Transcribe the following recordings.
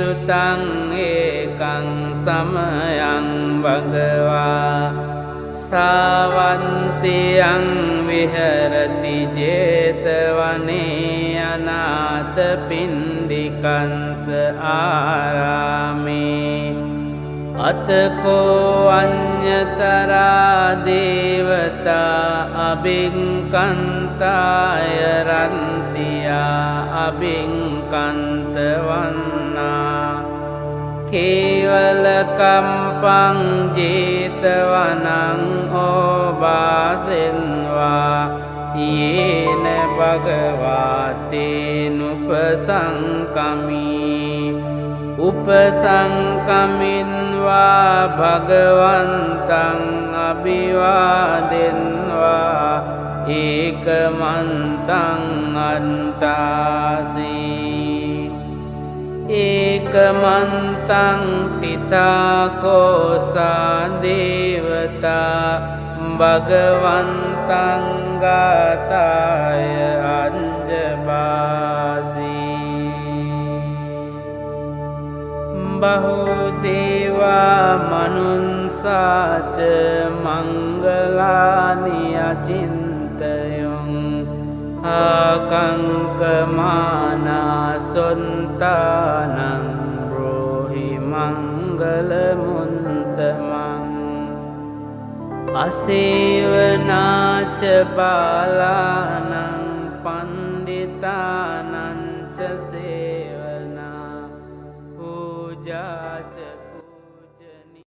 sutang ekang samayang bhagava Savantiyang viharati jetavane anatha pindikansa arame Atako anyatara devata abhinkantaya rantiya abhinkantavanna Kevalakampang jetavanang obasenva Yena bhagavate nupasankami Upasankaminva bhagavantang abhivadenva Ekamantang antasi Ekamantang titakosa devata Bhagavantang gataya anjabasi Bahudeva manunsaca mangalani acintayung Akangkamana sontanang brohi mangalamuntamang Asevanaca balanang panditanang ca sevana Pujaca pujani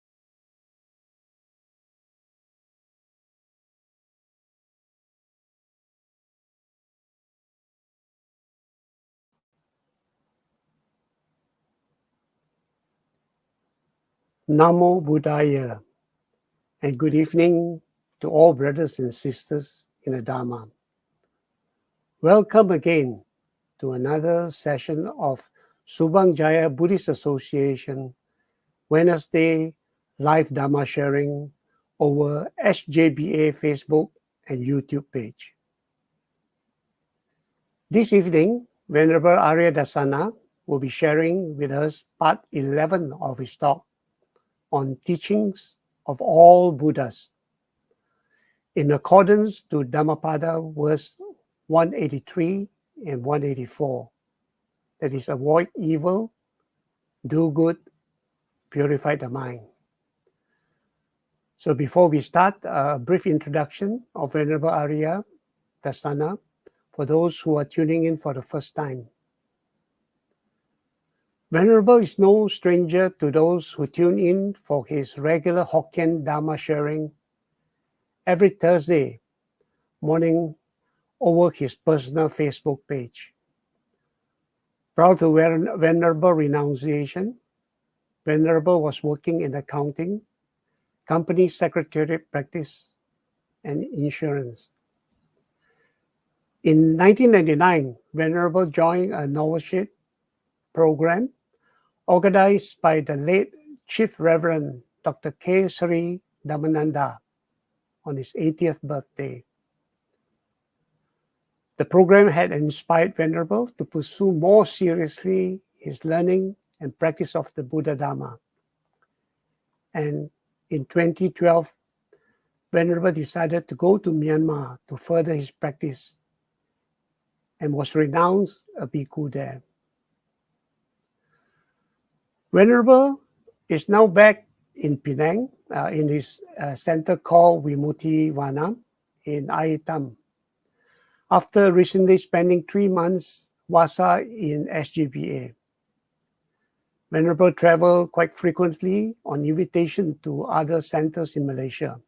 Namo Buddhaya, and good evening to all brothers and sisters in the Dharma. Welcome again to another session of Subang Jaya Buddhist Association Wednesday live Dharma sharing over SJBA Facebook and YouTube page. This evening, Venerable Ariya-dassana will be sharing with us part 11 of his talk on teachings of all Buddhas in accordance to Dhammapada verse 183 and 184. That is, avoid evil, do good, purify the mind. So before we start, a brief introduction of Venerable Ariya-dassana for those who are tuning in for the first time. Venerable is no stranger to those who tune in for his regular Hokkien Dharma sharing every Thursday morning over his personal Facebook page. Prior to Venerable renunciation, Venerable was working in accounting, company secretariat practice, and insurance. In 1999, Venerable joined a novitiate program organized by the late Chief Reverend Dr. K. Sri Dhammananda on his 80th birthday. The program had inspired Venerable to pursue more seriously his learning and practice of the Buddha Dharma. And in 2012, Venerable decided to go to Myanmar to further his practice and was renounced a Bhikku there. Venerable is now back in Penang in his center called Vimutti Vana in Aitam, after recently spending 3 months Vasa in SGBA. Venerable traveled quite frequently on invitation to other centers in Malaysia,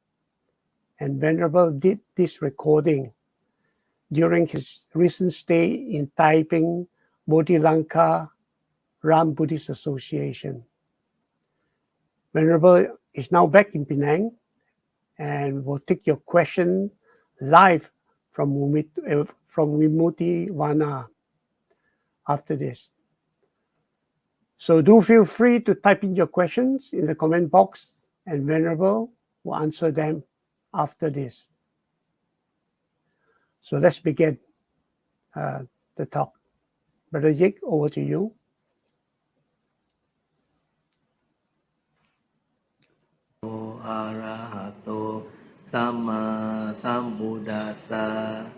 and Venerable did this recording during his recent stay in Taiping Bodhilanka Ram Buddhist Association. Venerable is now back in Penang and will take your question live from Vimutti Vana after this. So do feel free to type in your questions in the comment box, and Venerable will answer them after this. So let's begin the talk. Brother Jake, over to you. Arahato Samma Sambuddhassa.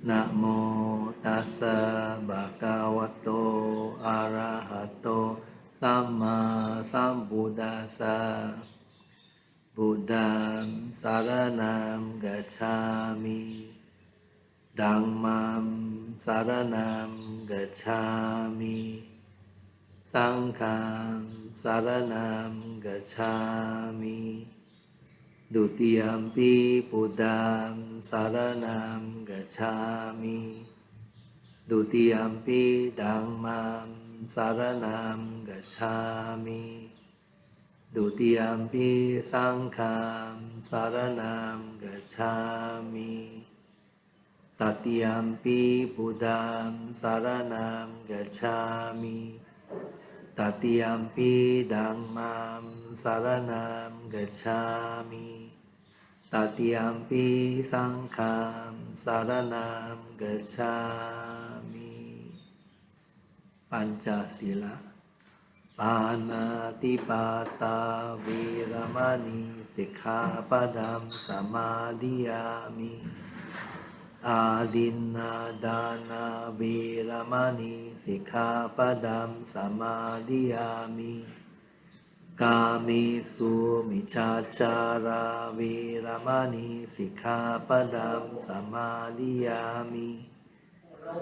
Namo tassa bhagavato arahato samma sambuddhassa. Buddham saranam gacchami. Dhammam saranam gacchami. Sangham saranam gacchami. Dutiyampi Buddham saranam gacchami. Dutiyampi Dhammam saranam gacchami. Dutiyampi Sangham saranam gacchami. Tatiyampi Buddham saranam gacchami. Tatiyampi Dhammam saranam gacchami. Tatiyampi Sangham saranam gacchami. Pancasila. Panatipata viramani sikkhapadam samadhiyami. Adinadana viramani sikkhapadam samadhiyami. Kamesu miccachara viramani sikkhapadam samadhiyami.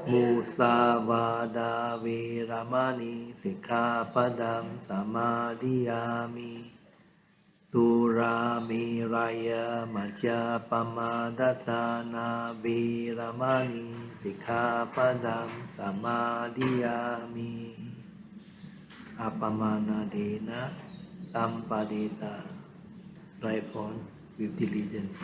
Musavada viramani sikkhapadam samadhiyami. Suramiraya majjapamadatthana viramani sikkhapadam samadhiyami. Apamanadena tampadeta. Strive on with diligence.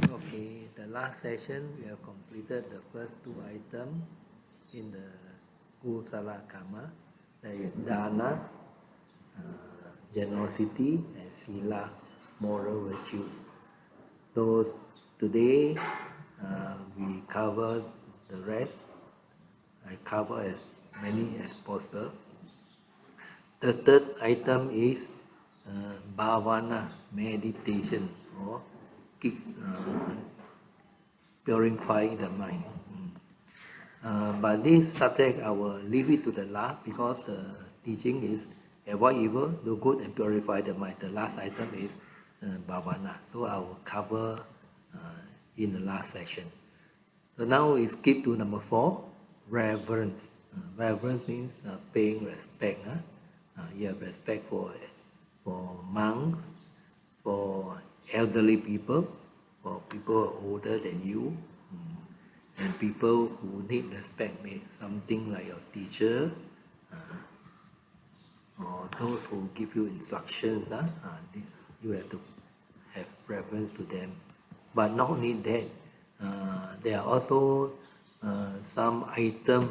Okay, the last session we have completed the first two items in the Kusala Karma, that is Dana, generosity, and Sila, moral virtues. So today we cover the rest. I cover as many as possible. The third item is bhavana, meditation, or purifying the mind. But this subject I will leave it to the last, because teaching is avoid evil, do good, and purify the mind. The last item is bhavana. So I will cover in the last session. So now we skip to number 4, reverence. Reverence means paying respect. You have respect for monks, for elderly people, for people older than you, and people who need respect, something like your teacher, or those who give you instructions. You have to have reverence to them. But not only that, there are also some items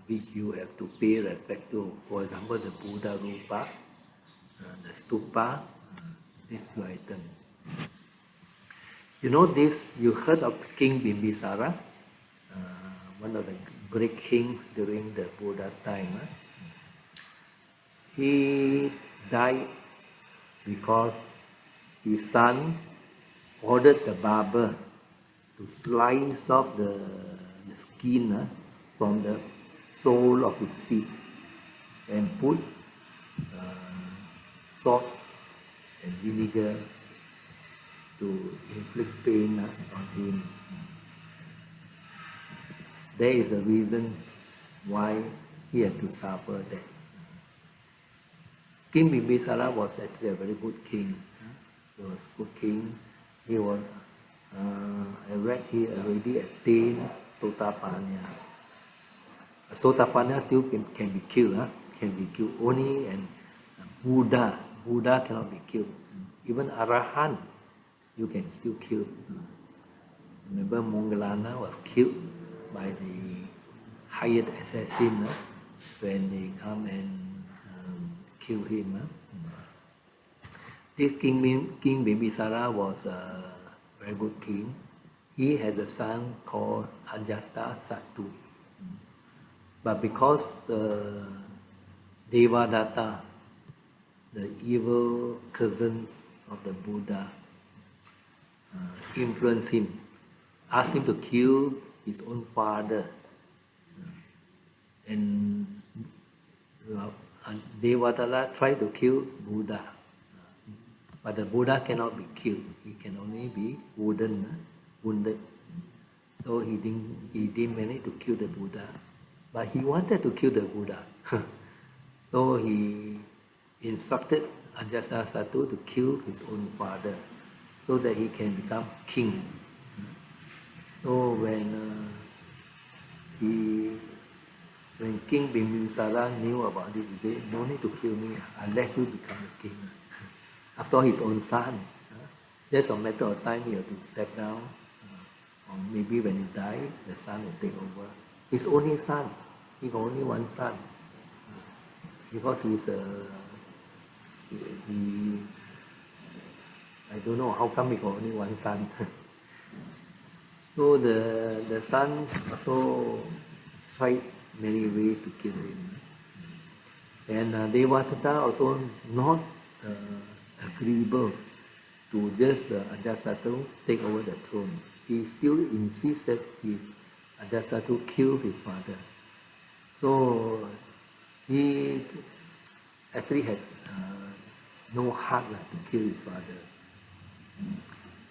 which you have to pay respect to. For example, the Buddha Rupa, the Stupa, these two items. You know this, you heard of King Bimbisara, one of the great kings during the Buddha's time. He died because his son ordered the barber to slice off the skin from the sole of his feet and put salt and vinegar to inflict pain on him. There is a reason why he had to suffer that. King Bimbisara was actually a very good king. He was a good king. He was, I read he already attained Sotapanna. Sotapanna still can be killed. Can be killed only, and Buddha cannot be killed. Even Arahant, you can still kill. Remember, Moggallana was killed by the hired assassin when they come and kill him. This King Bimbisara was a very good king. He has a son called Ajasta Sattu. But because Devadatta the evil cousins of the Buddha influenced him, asked him to kill his own father, and Devatala tried to kill Buddha, but the Buddha cannot be killed. He can only be wounded. So he didn't manage to kill the Buddha, but he wanted to kill the Buddha. So he instructed Ajatasattu to kill his own father, so that he can become king. So when King Bimbisara knew about it, he said, "No need to kill me. I'll let you become a king." After all, his own son. Just a matter of time, he had to step down. Or maybe when he died, the son will take over. His only son. He got only one son. Because I don't know how come he got only one son. So the son also tried many ways to kill him. And Devatata also not agreeable to just Ajatasattu take over the throne. He still insists that Ajatasattu kill his father. So he actually had no heart to kill his father.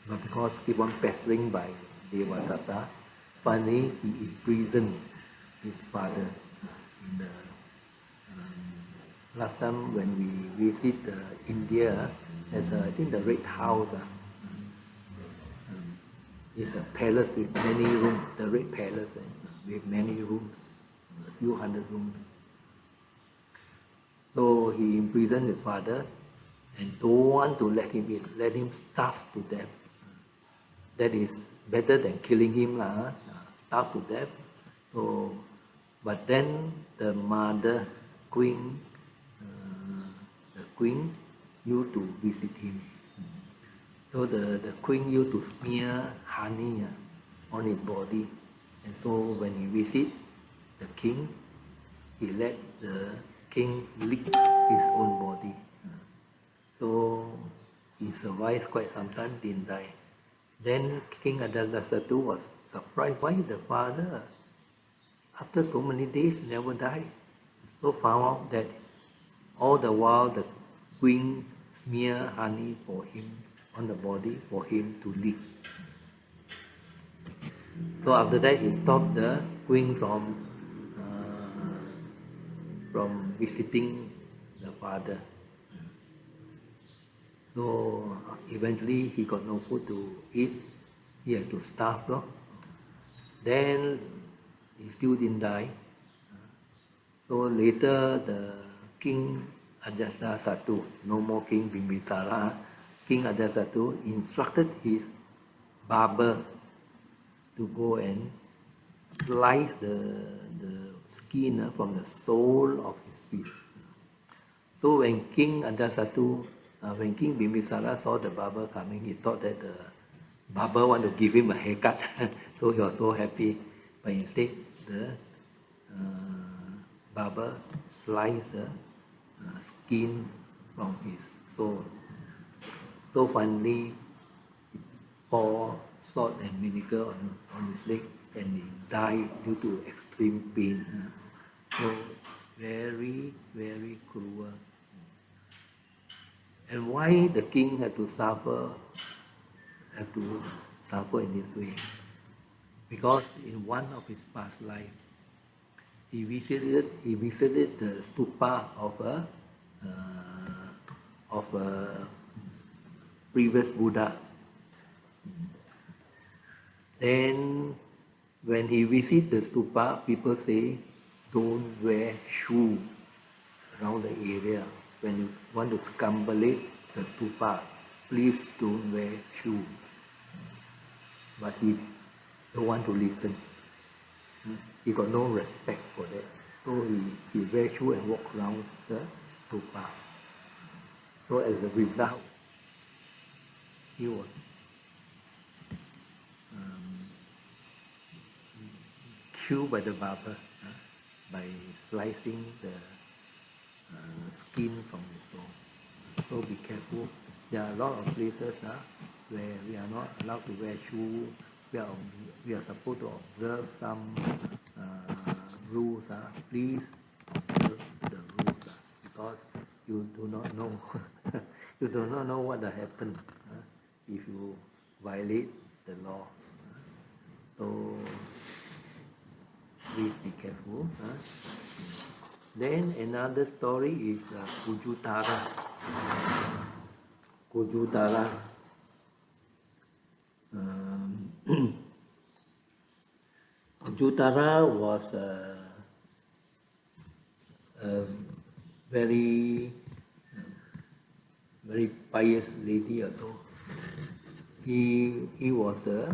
But because he was pestering by Devatata, finally he imprisoned his father. In the last time when we visit India, there's I think the Red House. It's a palace with many rooms, the Red Palace with many rooms, a few hundred rooms. So he imprisoned his father and don't want to let him in, let him starve to death. That is better than killing him, starve to death. So, but then the mother, queen, used to visit him. So the queen used to smear honey on his body. And so when he visit the king, he let the king lick his own body. So he survived quite some time, didn't die. Then King Ajatasattu was surprised why the father, after so many days, never died. So found out that all the while the queen smeared honey for him on the body for him to lick. So after that, he stopped the queen from visiting the father. So eventually he got no food to eat. He had to starve. Then he still didn't die. So later the King Ajatasattu, no more King Bimbisara, King Ajatasattu instructed his barber to go and slice the skin from the sole of his feet. So when King Ajatasattu, when King Bimbisara saw the barber coming, he thought that the barber want to give him a haircut. So he was so happy. But instead, the barber sliced the skin from his sole. So finally, he poured salt and vinegar on his leg and he died due to extreme pain. So very, very cruel. And why the king had to suffer in this way? Because in one of his past life, he visited the stupa of a previous Buddha. Then when he visits the stupa, people say, don't wear shoe around the area. When you want to scambulate the stupa, please don't wear shoe. But he don't want to listen. He got no respect for that. So he wear shoe and walk around the stupa. So as a result, he was killed by the barber by slicing the skin from his soul. So be careful. There are a lot of places where we are not allowed to wear shoes. We are supposed to observe some rules. Please observe the rules because you do not know. You do not know what will happen if you violate the law. So please be careful. Then another story is Kujutara. Kujutara. Kujutara was a very pious lady also. He was a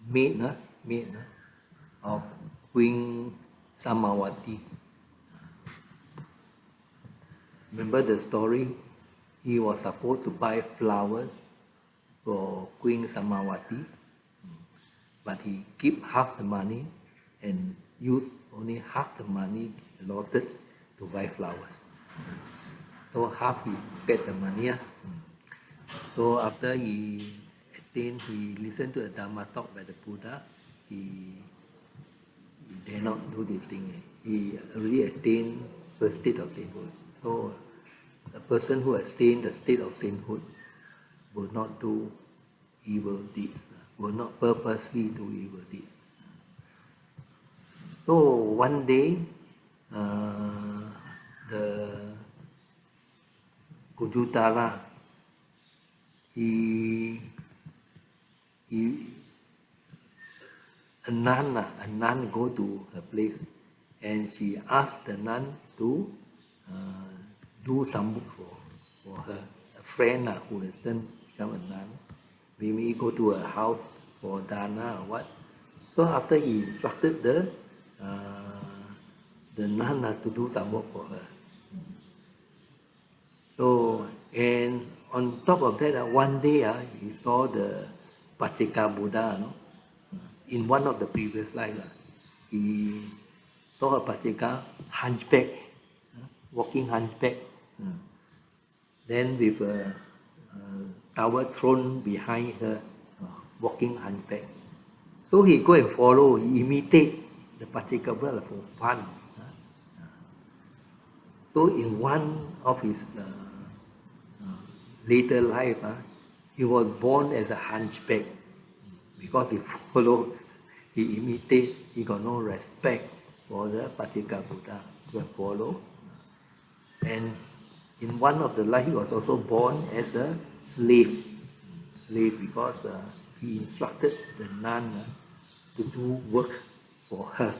maid of Queen Samawati. Remember the story? He was supposed to buy flowers for Queen Samawati, but he keep half the money and used only half the money allotted to buy flowers. So half he get the money. So after he listened to the Dhamma talk by the Buddha, he dare not do this thing. He already attained the state of sainthood. So a person who has attained the state of sainthood will not do evil deeds, will not purposely do evil deeds. So one day, the Kujutara, a nun go to her place and she asked the nun to do some work for her. A friend who has then become a nun, maybe go to her house for dana or what. So after he instructed the nun to do some work for her. So, and on top of that, one day he saw the Pacheka Buddha. In one of the previous lives, he saw a Pacheka hunchback, walking hunchback, then with a towel thrown behind her, walking hunchback. So he go and follow, he imitate the Pacheka Buddha for fun. So in one of his later life, he was born as a hunchback because he followed, he imitate, he got no respect for the Pacheka Buddha to follow. And in one of the life, he was also born as a slave because he instructed the nun to do work for her.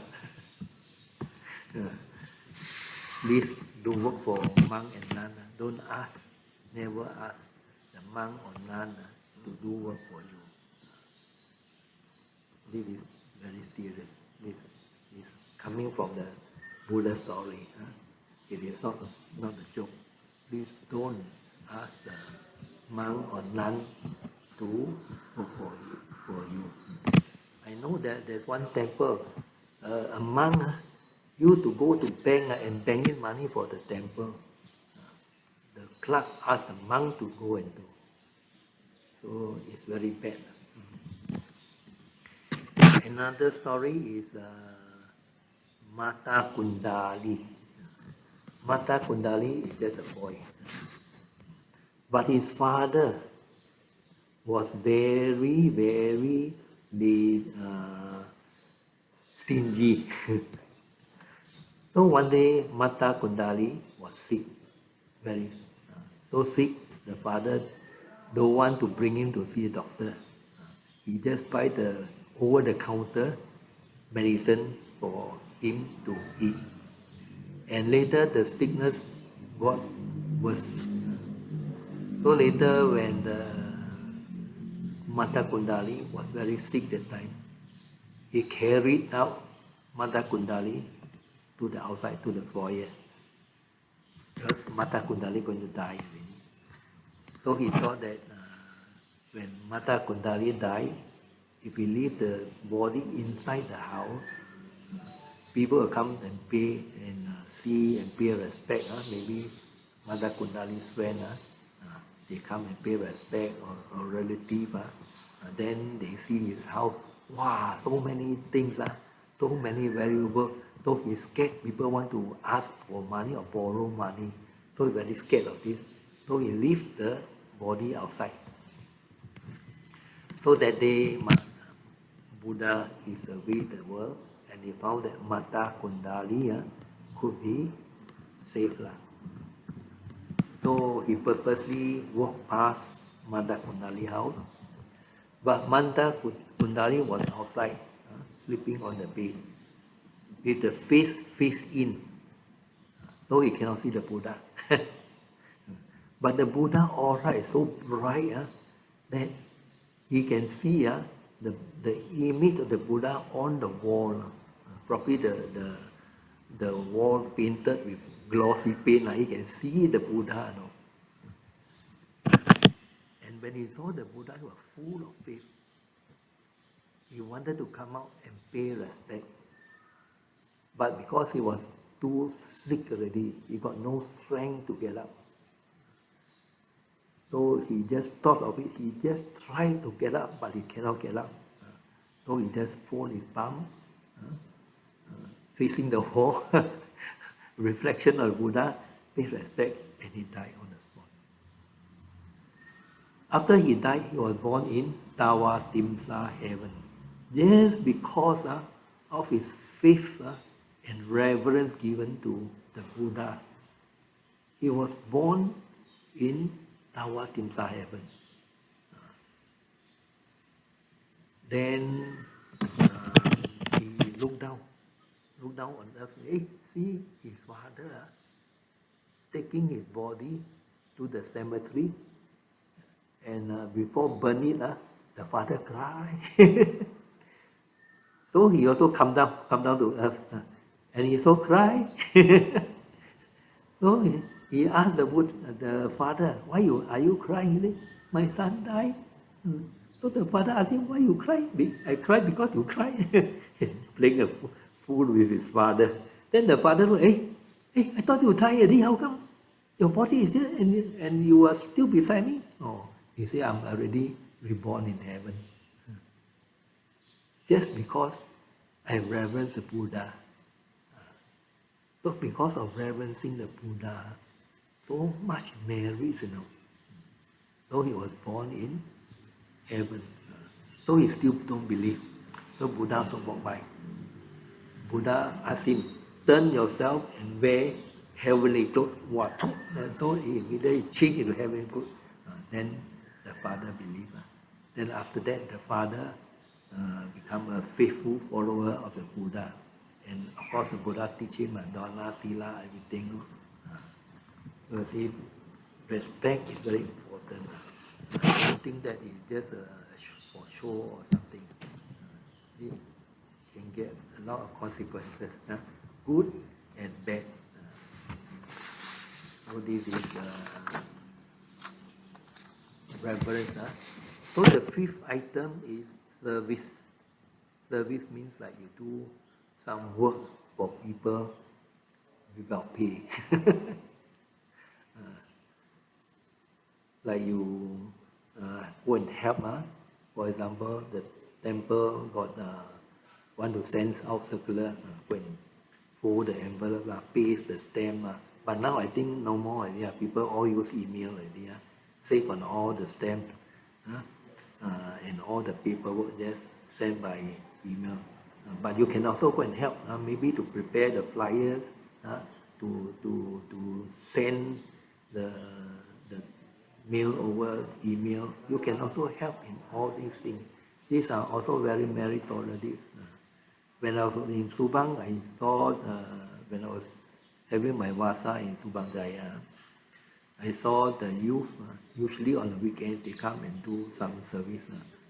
Please do work for monk and nun. Don't ask, never ask the monk or nun to do work for you. This is very serious. This is coming from the Buddha story. It is not a joke. Please don't ask the monk or nun to work for you. I know that there's one temple, a monk used to go to bank and bank in money for the temple. The clerk asked the monk to go and do. So it's very bad. Another story is Mata Kundali. Mata Kundali is just a boy. But his father was very, very stingy. So one day Mata Kundali was sick, very so sick, the father don't want to bring him to see a doctor. He just buy the over-the-counter medicine for him to eat. And later the sickness got worse. So later when the Mata Kundali was very sick that time, he carried out Mata Kundali to the outside, to the foyer. Because Mata Kundali going to die already. So he thought that when Mata Kundali died, if we leave the body inside the house, people will come and pay and see and pay respect. Maybe Mother Kundali's friend, they come and pay respect or relative. Then they see his house. Wow, so many things, so many valuables. So he's scared people want to ask for money or borrow money. So he's very scared of this. So he leaves the body outside. So that day, Buddha he surveyed the world and he found that Mata Kundali could be saved. So he purposely walked past Mata Kundali house, but Mata Kundali was outside, sleeping on the bed, with the face in, so he cannot see the Buddha. But the Buddha aura is so bright that he can see the image of the Buddha on the wall, probably the wall painted with glossy paint. He can see the Buddha. And when he saw the Buddha, he was full of faith. He wanted to come out and pay respect. But because he was too sick already, he got no strength to get up. So he just thought of it. He just tried to get up, but he cannot get up. So he just fold his palm, facing the wall, reflection of Buddha, pay respect, and he died on the spot. After he died, he was born in Tawa Timsa heaven. Just because of his faith and reverence given to the Buddha, he was born in Tawa Timsa heaven. Then he looked down on earth. Hey, see his father taking his body to the cemetery, and before burning it, the father cried. So he also come down to earth, and he also cried. So he asked the father, "Why are you crying? My son died." So the father asked him, "Why you cry?" "I cried because you cried." Playing a fool with his father. Then the father said, hey, I thought you died already. How come your body is here and you are still beside me? Oh, he said, I'm already reborn in heaven. Just because I reverence the Buddha. So because of reverencing the Buddha, so much merits, So he was born in heaven. So he still don't believe. So Buddha also walked by. Buddha asked him, turn yourself and wear heavenly clothes. What? So he immediately changed into heavenly clothes. Then the father believed. Then after that, the father become a faithful follower of the Buddha. And of course, the Buddha teach him Dharma, Sila, everything. So see, respect is very important. I don't think that is just for show or something. It can get a lot of consequences, good and bad. So this is reverence. So the fifth item is service. Service means like you do some work for people without pay. Like you go and help. For example, the temple got want to send out circular, go and fold the envelope, paste the stamp. But now I think no more already. People all use email already. Save on all the stamp and all the paperwork just sent by email. But you can also go and help, maybe to prepare the flyers, to send the mail over email. You can also help in all these things. These are also very meritorious. When I was in Subang, I saw, when I was having my vasa in Subang Jaya, I saw the youth, usually on the weekends, they come and do some service,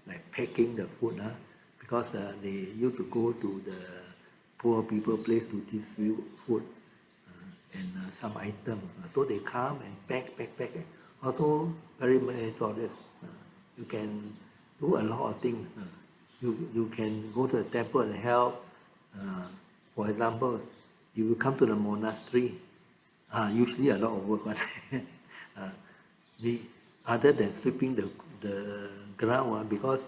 like packing the food, because they used to go to the poor people place to distribute food and some item. So they come and pack. Also very meritorious. You can do a lot of things. You can go to the temple and help. For example, if you come to the monastery, usually a lot of work. The, other than sweeping the ground, because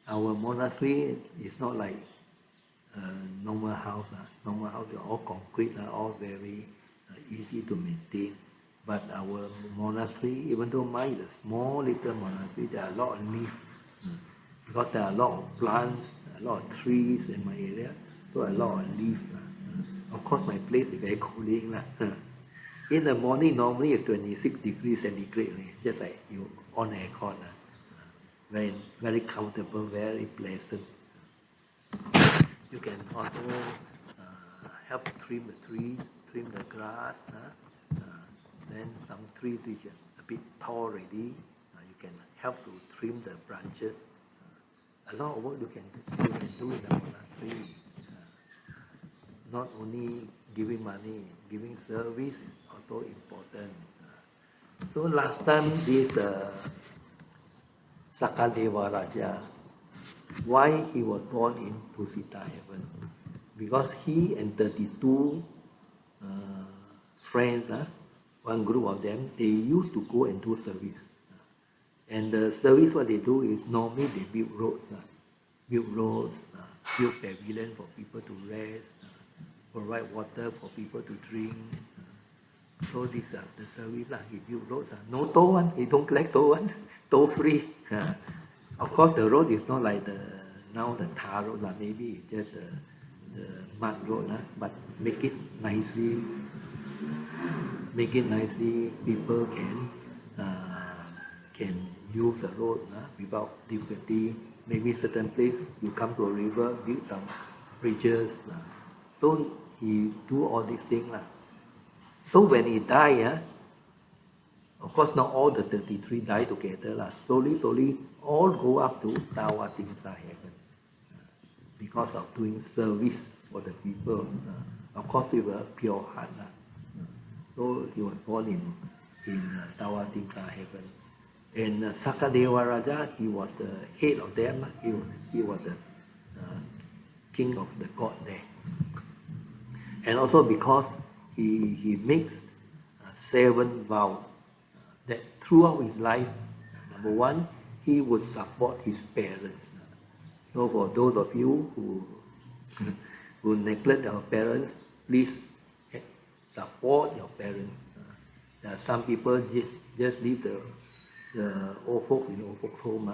our monastery is not like normal house. Normal house are all concrete, all very easy to maintain. But our monastery, even though mine is a small little monastery, there are a lot of leaves. Because there are a lot of plants, a lot of trees in my area, so a lot of leaves. Of course, my place is very cooling. In the morning, normally it's 26 degrees centigrade, just like you on aircon. Very, very comfortable, very pleasant. You can also help trim the trees, trim the grass. Then some trees which is a bit tall already, you can help to trim the branches. A lot of work you can do in the monastery. Not only giving money, giving service is also important. So last time this Sakadeva Raja, why he was born in Tusita heaven? Because he and 32 friends, one group of them, they used to go and do service. And the service, what they do is normally they build roads, build pavilion for people to rest, provide water for people to drink. So these are the service. He build roads. No toll one, he don't collect toll one, toll free. Of course, the road is not like now the tar road, maybe it's just the mud road, but make it nicely. Make it nicely. People can use the road without difficulty. Maybe certain place you come to a river, build some bridges. So he do all these things. So when he die, of course not all the 33 die together. Slowly, all go up to Tawatimsa heaven because of doing service for the people. Of course with a pure heart. So he was born in Tawatimsa heaven. And Sakadeva Raja, he was the head of them. He was the king of the god there. And also because he makes 7 vows that throughout his life, number one, he would support his parents. So for those of you who neglect your parents, please support your parents. There are some people just leave the old folks in old folks' home,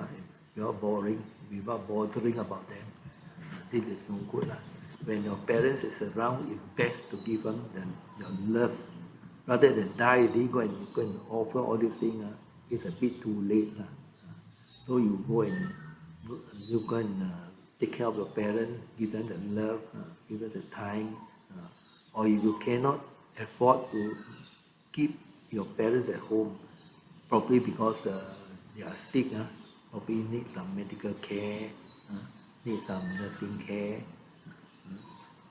you're boring, without bothering about them. This is no good. When your parents is around, it's best to give them your love. Rather than die, they go and offer all these things, it's a bit too late. So you go and take care of your parents, give them the love, give them the time. Or if you cannot afford to keep your parents at home, probably because they are sick, probably need some medical care, need some nursing care.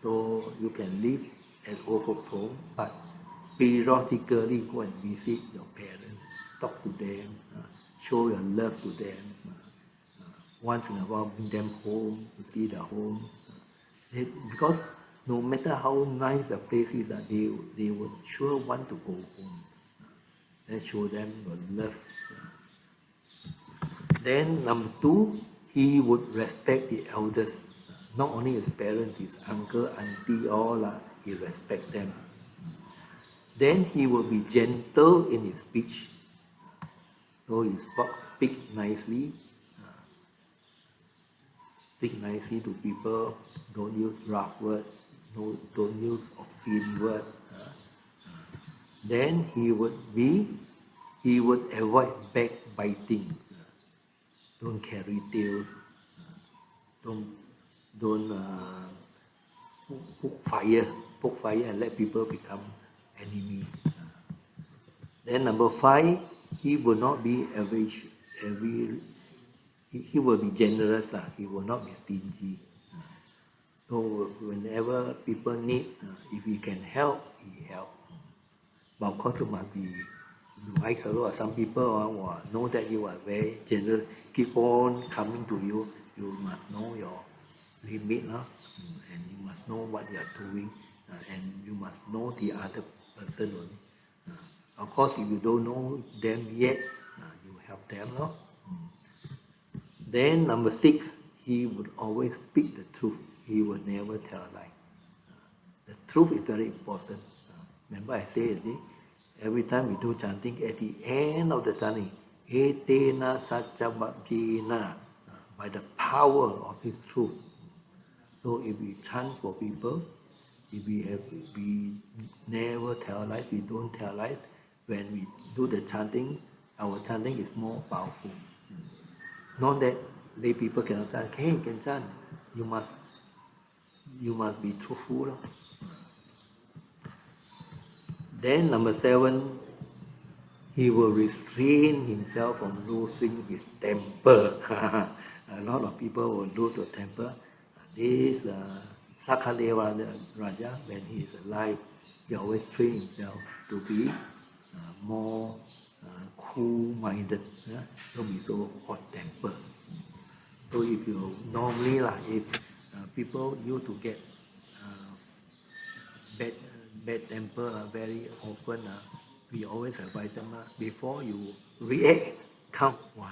So you can live at old folks' home, but periodically go and visit your parents, talk to them, show your love to them. Once in a while, bring them home to see the home. Because no matter how nice the place is, they would sure want to go home. And show them your love. Then number 2, he would respect the elders. Not only his parents, his uncle, auntie, all, he respect them. Then he will be gentle in his speech. So he speak nicely. Speak nicely to people. Don't use rough words. Don't use obscene words. Then he would avoid backbiting. Don't carry tales. Don't poke fire and let people become enemy. Then number 5, he will not be he will be generous. He will not be stingy. So whenever people need, if he can help, he help. But of course, it must be wise. Some people know that you are very generous, keep on coming to you. You must know your limit. and you must know what you are doing, and you must know the other person only. Of course, if you don't know them yet, you help them. No? Then number 6, he would always speak the truth. He would never tell a lie. The truth is very important. Remember I say already, every time we do chanting, at the end of the chanting, etena satchabhajena, by the power of his truth. So if we chant for people, if we never tell lies, we don't tell lies, when we do the chanting, our chanting is more powerful. Not that lay people cannot chant. Hey, you can chant. You must be truthful. Then number 7, he will restrain himself from losing his temper. A lot of people will lose their temper. This Sakadeva Raja, when he is alive, he always train himself to be more cool-minded, don't be so hot-tempered. So if you normally, if people used to get bad temper very often, we always advise them, before you react, count 1,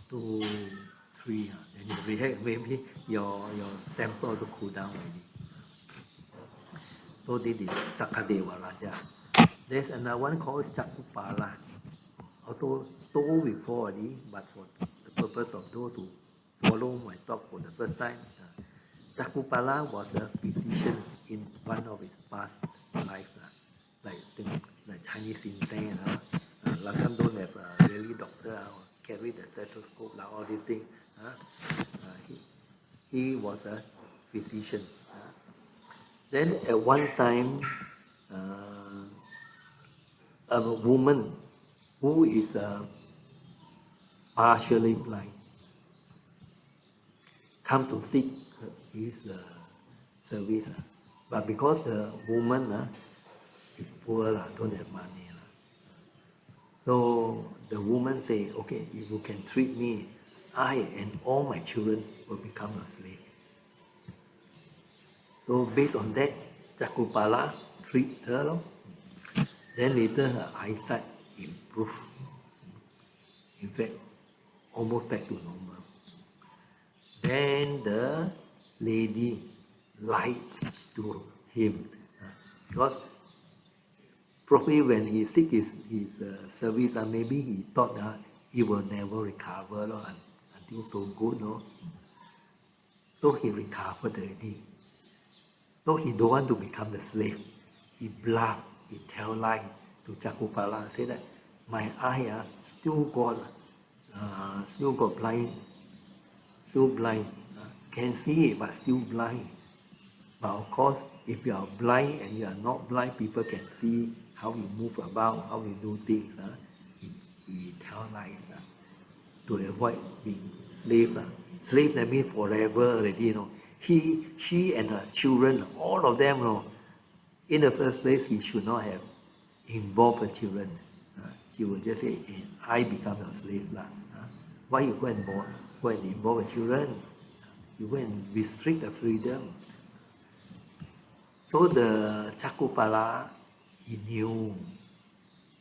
2, 3, then you react, maybe your temper also cool down already. So this is Sakadeva Raja. There's another one called Chakupala, also told before already, but for the purpose of those who follow my talk for the first time, Chakupala was a physician in one of his past lives, like Chinese insane. Last time don't have really doctor or carry the stethoscope, all these things. He was a physician. Then at one time, a woman who is partially blind come to seek his service. But because the woman is poor, don't have money. So the woman say, okay, if you can treat me, I and all my children will become a slave. So based on that, Chakupala treat her. Then later her eyesight improved. In fact, almost back to normal. Then the lady lies to him, because probably when he seek his service, maybe he thought he will never recover until so good. So he recovered already. So he don't want to become the slave. He bluff, he tell lie to Chakupala, say that my eye still got blind, still blind, can see but still blind. But of course, if you are blind and you are not blind, people can see how you move about, how you do things. He tell lies to avoid being slave. Slave, that means forever already. She and her children, all of them, in the first place, he should not have involved her children. She would just say, I become a slave. Why you go and involve the children? You go and restrict the freedom. So the Chakupala, he knew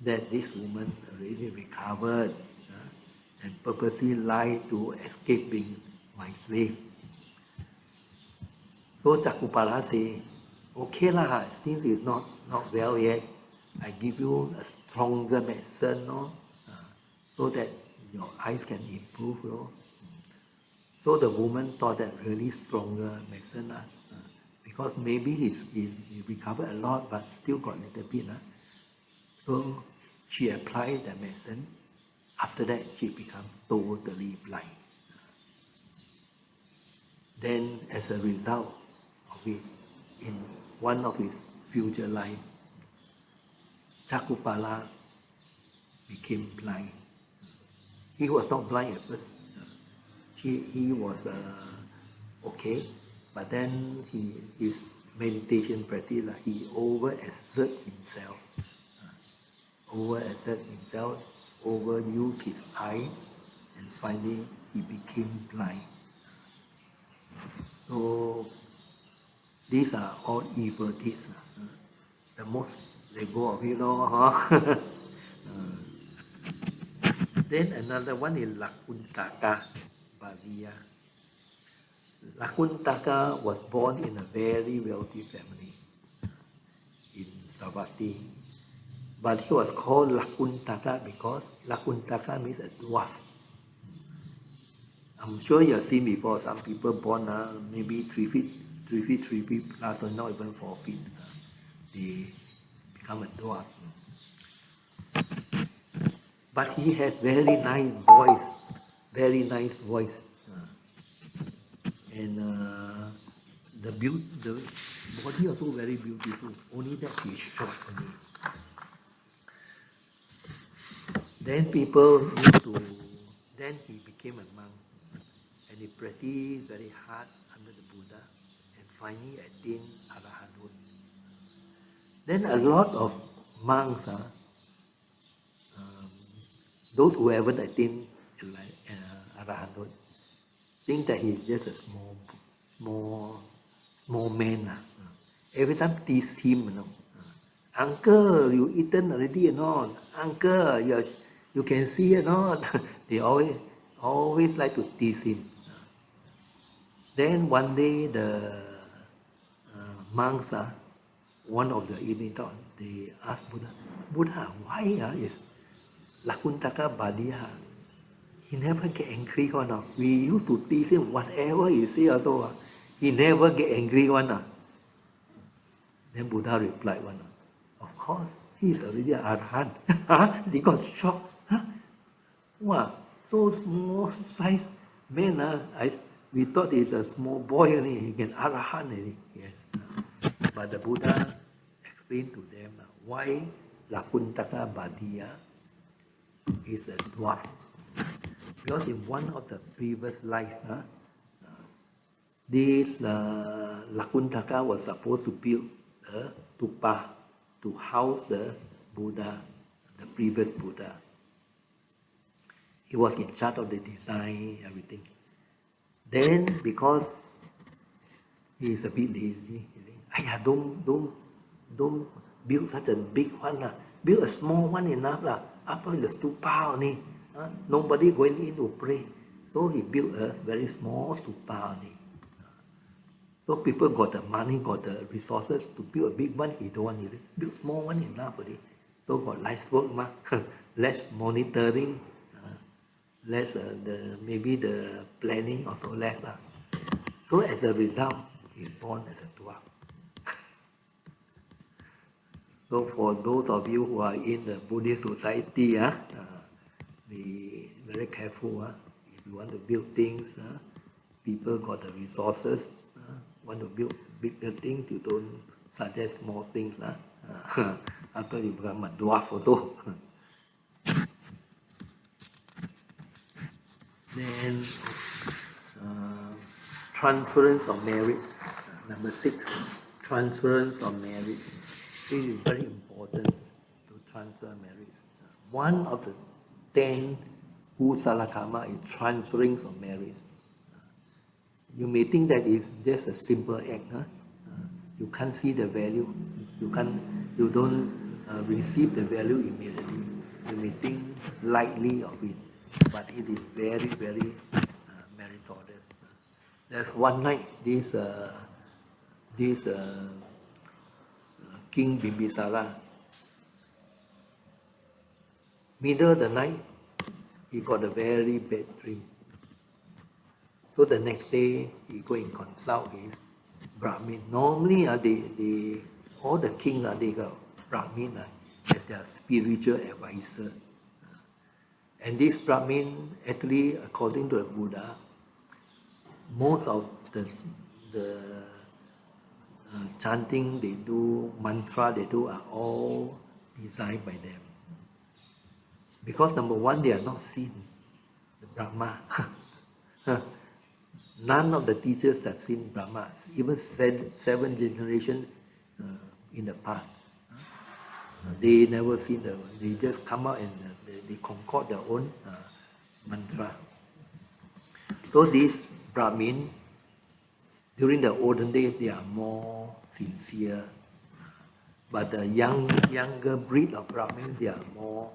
that this woman already recovered and purposely lied to escape being my slave. So Chakupala say, okay lah, since it's not well yet, I give you a stronger medicine, so that your eyes can improve. So the woman thought that really stronger medicine, because maybe he recovered a lot, but still got a little bit. So she applied the medicine. After that, she became totally blind. Then, as a result of it, in one of his future life, Chakupala became blind. He was not blind at first. He was okay, but then his meditation practice, he overexert himself, overused his eye, and finally he became blind. So these are all evil deeds. The most they go of it, huh? Then another one is Lakuntaka Baliya. Lakuntaka was born in a very wealthy family in Savatthi. But he was called Lakuntaka because Lakuntaka means a dwarf. I'm sure you have seen before some people born maybe 3 feet plus, or not even 4 feet. They become a dwarf. But he has very nice voice, very nice voice. And the body also very beautiful. Only that he's short only. Then then he became a monk. And he practiced very hard under the Buddha. And finally attained Arahanthood. Then a lot of monks, those who haven't attained Arahanthood, think that he's just a small man. Every time tease him, uncle, you eaten already or not? Uncle, you can see or not? They always like to tease him. Then one day the monks, one of the evening thought, they asked Buddha, why is Lakuntaka Baliya? He never get angry one. We used to tease him, whatever he say also, he never get angry one. Then Buddha replied one, of course, he is already an Arahant. They got shocked. Wow, so small size man. We thought he's a small boy only, he can Arahant already. Yes. But the Buddha explained to them why Lakuntaka Baliya is a dwarf. Because in one of the previous life, this Lakuntaka was supposed to build a stupa to house the Buddha, the previous Buddha. He was in charge of the design, everything. Then because he is a bit lazy, he said, don't build such a big one. Build a small one enough. After the stupa only. Nobody going in to pray. So he built a very small stupa only. So people got the money, got the resources to build a big one. He don't want it. Build small one enough already. So got less work, less monitoring, less maybe the planning also less. So as a result, he's born as a dwarf. So for those of you who are in the Buddhist society, be very careful. If you want to build things, people got the resources, want to build bigger things, you don't suggest small things. After you become a dwarf also. Then transference of marriage. Number 6, transference of marriage. It is very important to transfer marriage. One of the 10 kusala karma is transferring of marriage. You may think that it's just a simple act. You can't see the value. You don't receive the value immediately. You may think lightly of it, but it is very, very meritorious. There's one night, this King Bimbisara, middle of the night, he got a very bad dream. So the next day, he go and consult his Brahmin. Normally, all the kings, they got Brahmin as their spiritual advisor. And this Brahmin, actually, according to the Buddha, most of the chanting they do, mantra they do, are all designed by them. Because number one, they are not seen, the Brahma. None of the teachers have seen Brahma, even 7 generations in the past. They never seen they just come out and they concoct their own mantra. So these Brahmin, During the olden days, they are more sincere. But the younger breed of Brahmin, they are more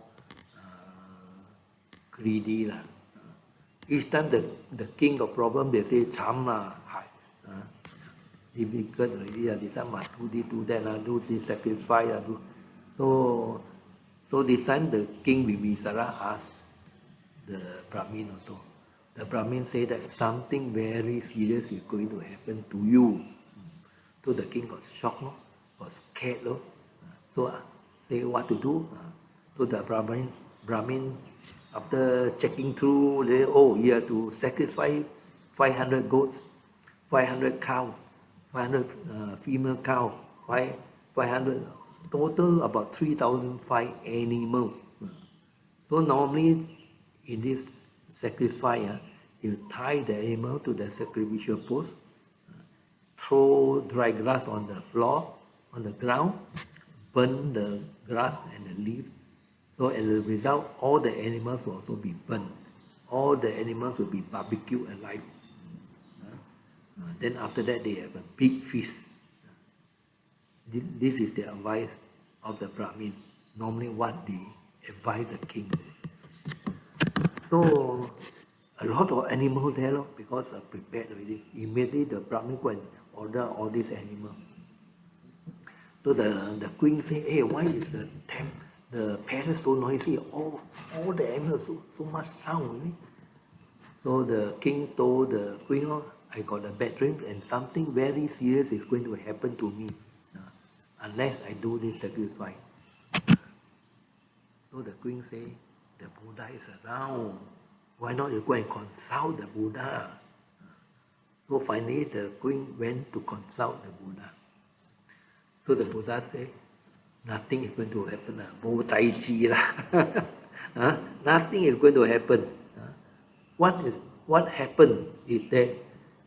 greedy. Each time the king got problem, they say, Cham lah, difficult already, this time must do this, do that, do this sacrifice. So this time the king Bimbisara asked the Brahmin also. The Brahmin said that something very serious is going to happen to you. So the king got shocked, got scared. So say what to do. So the Brahmin, after checking through, you have to sacrifice 500 goats, 500 cows, 500 female cows, 500, total about 3,005 animals. So normally in this sacrifice, you tie the animal to the sacrificial post, throw dry grass on the floor, on the ground, burn the grass and the leaf. So as a result, all the animals will also be burned. All the animals will be barbecued alive. Then after that, they have a big feast. This is the advice of the Brahmin. Normally what they advise the king. So a lot of animals there, because prepared already. Immediately the Brahmin go and order all these animals. So the queen say, hey, why is the palace so noisy? All the animals so much sound. Right? So the king told the queen, I got a bad dream and something very serious is going to happen to me unless I do this sacrifice. So the queen say, the Buddha is around. Why not you go and consult the Buddha? So finally the queen went to consult the Buddha. So the Buddha said, nothing is going to happen. Nothing is going to happen. What happened is that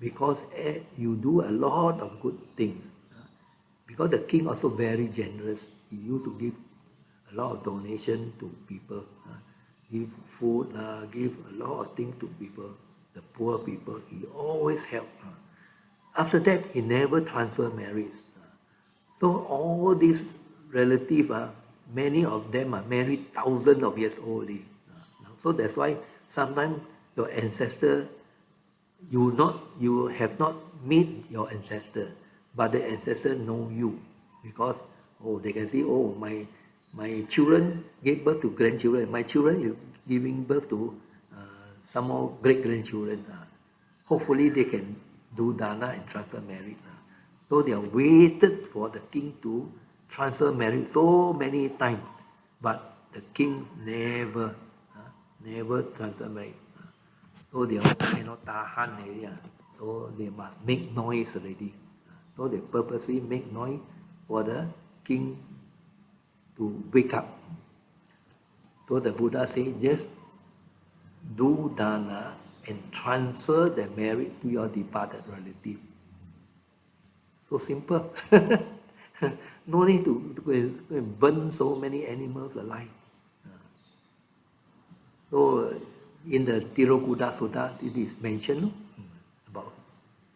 because you do a lot of good things. Because the king also very generous. He used to give a lot of donation to people. Give food, give a lot of things to people. The poor people, he always helped. After that, he never transferred marriage. So all these relatives, many of them are married thousands of years old. So that's why sometimes your ancestor, you have not met your ancestor, but the ancestor know you because they can see, my children gave birth to grandchildren. My children is giving birth to some more great grandchildren. Hopefully they can do dana and transfer marriage. So they are waited for the king to transfer marriage so many times, but the king never transfer marriage. So they all cannot tahan already. So they must make noise already. So they purposely make noise for the king to wake up. So the Buddha said, just do dana and transfer the marriage to your departed relative. So simple. No need to go and burn so many animals alive. So in the Tirokuta Sutta, it is mentioned about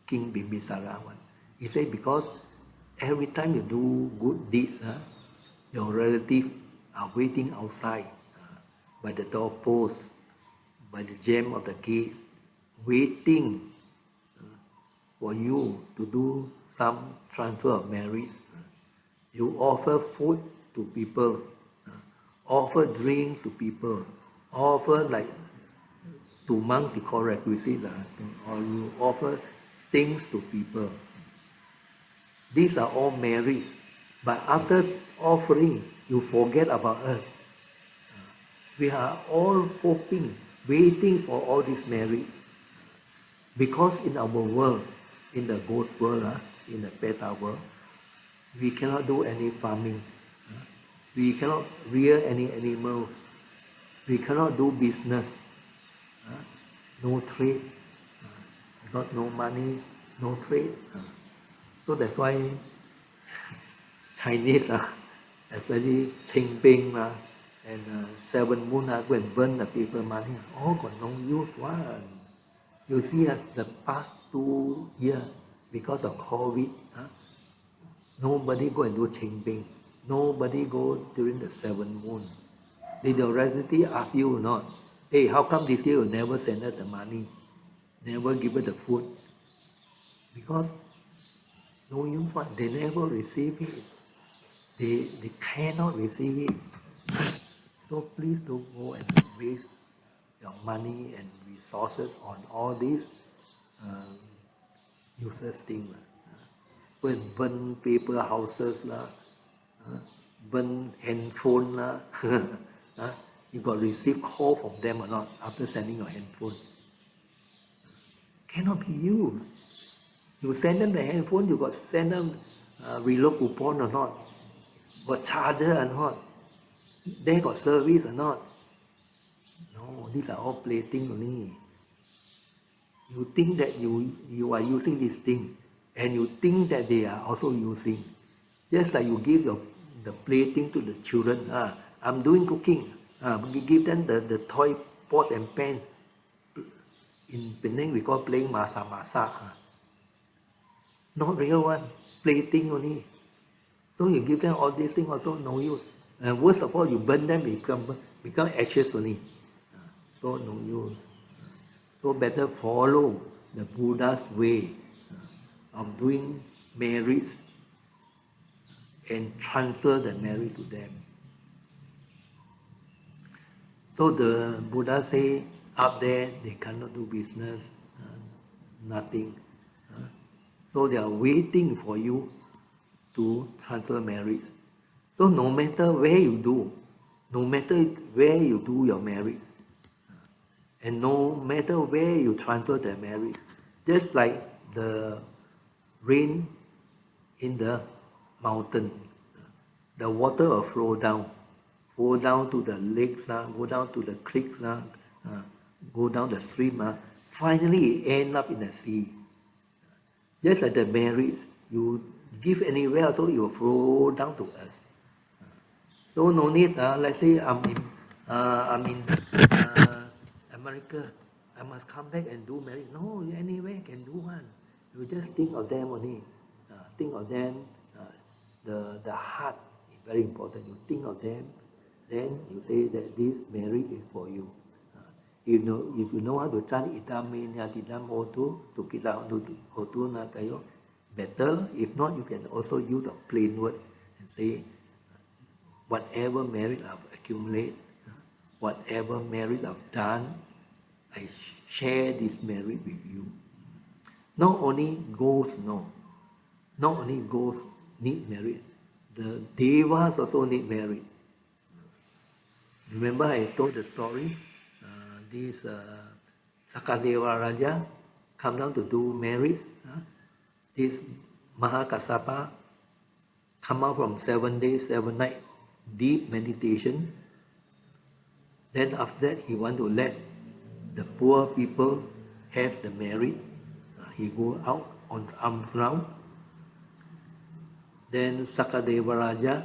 King Bimbisara one. He said because every time you do good deeds, your relatives are waiting outside by the doorpost, by the jamb of the gate, waiting for you to do some transfer of marriage. You offer food to people, offer drinks to people, offer like to monks you call requisite, or you offer things to people. These are all marriage. But after offering, you forget about us. We are all hoping, waiting for all this marriage. Because in our world, in the ghost world, in the Peta world, we cannot do any farming. We cannot rear any animal. We cannot do business. No trade. Got no money, no trade. So that's why Chinese, especially Ching Ping and 7 Moon, go and burn the people money. All got no use one. You see, as the past 2 years, because of COVID, nobody go and do Qingping. Nobody go during the 7th moon. Did the reality ask you or not? Hey, how come this year you never send us the money? Never give us the food? Because no use what? They never receive it. They cannot receive it. So please don't go and waste your money and resources on all these useless things. Go and burn paper houses, burn handphone. You got receive call from them or not after sending your handphone? Cannot be used. You send them the handphone, you got send them reload coupon or not? Got charger or not? They got service or not? No, these are all plaything only. You think that you are using this thing, and you think that they are also using. Just like you give the plaything to the children. I'm doing cooking. Give them the toy pots and pans. In Penang, we call playing masa-masa. Not real one, plaything only. So you give them all these things also no use. And worst of all, you burn them, become ashes only. So no use. So better follow the Buddha's way of doing marriage and transfer the marriage to them. So the Buddha say up there they cannot do business, nothing. So they are waiting for you to transfer marriage. So no matter where you do, no matter where you do your marriage, and no matter where you transfer the marriage, just like the rain in the mountain, the water will flow down to the lakes, go down to the creeks, go down the stream, finally it end up in the sea. Just like the marriage, you give anywhere, so it will flow down to us. So no need, let's say I'm in America, I must come back and do marriage. No, anywhere can do one. You just think of them only. Think of them. The heart is very important. You think of them, then you say that this marriage is for you. If you know how to chant itame nyatidam otu tukita otu natayo, better. If not, you can also use a plain word and say, whatever merit I've accumulated, whatever merit I've done, I share this merit with you. Not only ghosts, not only ghosts need merit, the devas also need merit. Remember I told the story, this Sakadeva Raja come down to do marriage. This Mahakassapa come out from 7 days, 7 nights, deep meditation. Then after that, he want to let the poor people have the merit. He go out on arms round. Then Sakadeva Raja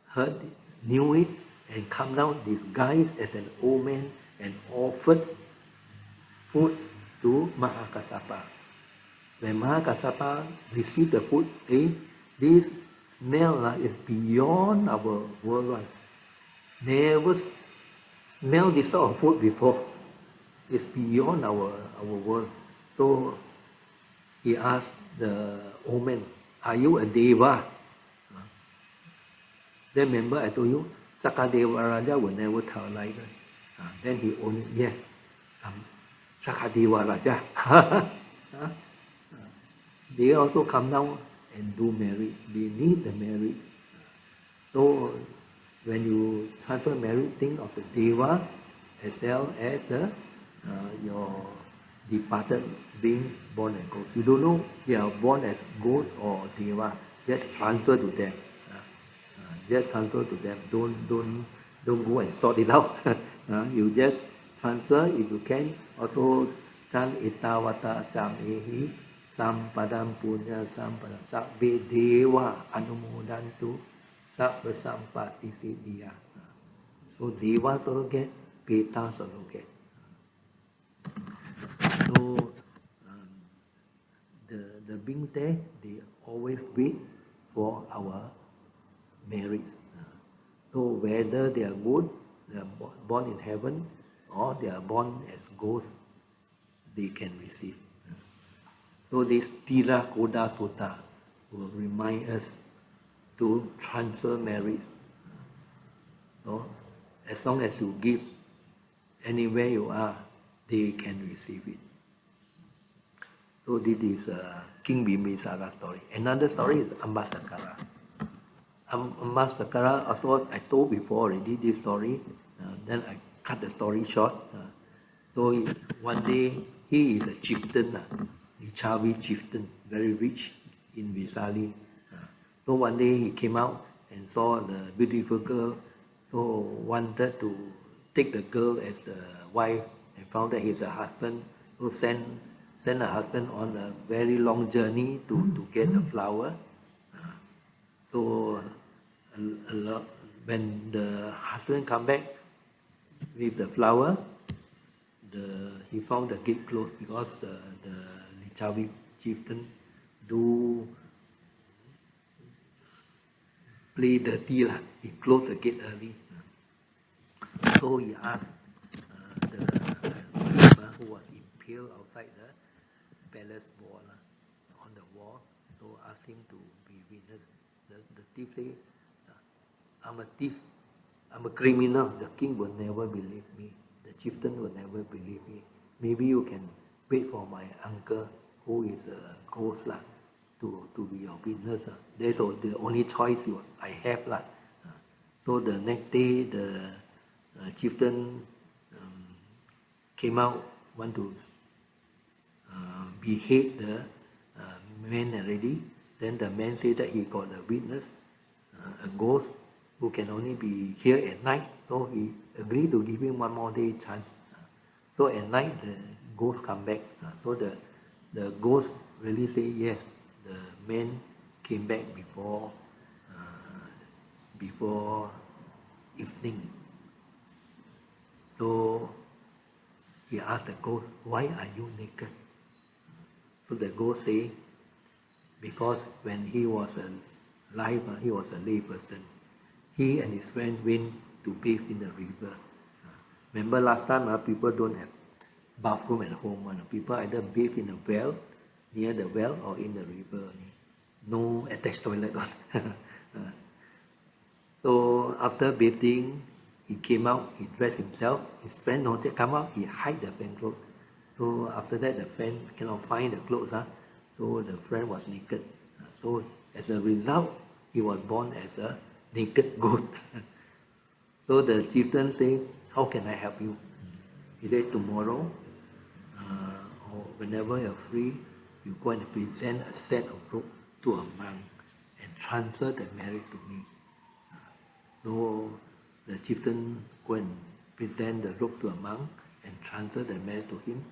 heard, knew it, and come down disguised as an old man and offered food to Mahakassapa. When Mahakassapa received the food, this smell is beyond our world. Never smelled this sort of food before. It's beyond our world. So he asked the old man, are you a deva? Then remember I told you, Sakadeva Raja will never tell a lie. Then he only, yes, I'm Sakadeva Raja. They also come down and do marriage. They need the marriage. So when you transfer marriage, think of the deva as well as your departed being born as ghost. You don't know they are born as ghost or deva. Just transfer to them. Just transfer to them. Don't go and sort it out. You just transfer if you can. Also chant itawata chamehi sampadam punya sampadam sabbe deva anumodantu sabba sampati siddhiya. So devas also get, petas also get. So the beings there, they always wait for our merits. So whether they are good, they are born in heaven, or they are born as ghosts, they can receive. So this Tira Koda Sutta will remind us to transfer merits. So as long as you give, anywhere you are, they can receive it. So this is King Bimbisara story. Another story is Ambasakara. Ambasakara, also I told before already this story, then I cut the story short. So one day, he is a chieftain, Lichavi chieftain, very rich in Visali. So one day he came out and saw the beautiful girl, so wanted to take the girl as the wife and found that he's a husband, so sent a husband on a very long journey to get a flower. So when the husband come back with the flower, he found the gate closed because the Lichavi chieftain do play dirty lah. He closed the gate early. So he asked the thief who was impaled outside the palace wall, on the wall, so asked him to be witness. The thief said, I'm a thief, I'm a criminal, the king will never believe me, the chieftain will never believe me. Maybe you can wait for my uncle who is a ghost lah, to be your witness. That's the only choice I have lah. So the next day, the chieftain came out, want to behead the man already. Then the man said that he got a witness, a ghost who can only be here at night. So he agreed to give him one more day chance. So at night the ghost come back. So the ghost really say yes, the man came back before evening. So he asked the ghost, why are you naked? So the ghost say, because when he was alive, he was a lay person. He and his friend went to bathe in the river. Remember last time people don't have bathroom at home. People either bathe in a well, near the well, or in the river. No attached toilet. So after bathing, he came out, he dressed himself. His friend noted, come out, he hide the friend clothes. So after that, the friend cannot find the clothes. So the friend was naked. So as a result, he was born as a naked goat. So the chieftain said, how can I help you? He said, tomorrow, or whenever you're free, you go and present a set of rope to a monk and transfer the marriage to me. So the chieftain go and present the rope to a monk and transfer the marriage to him.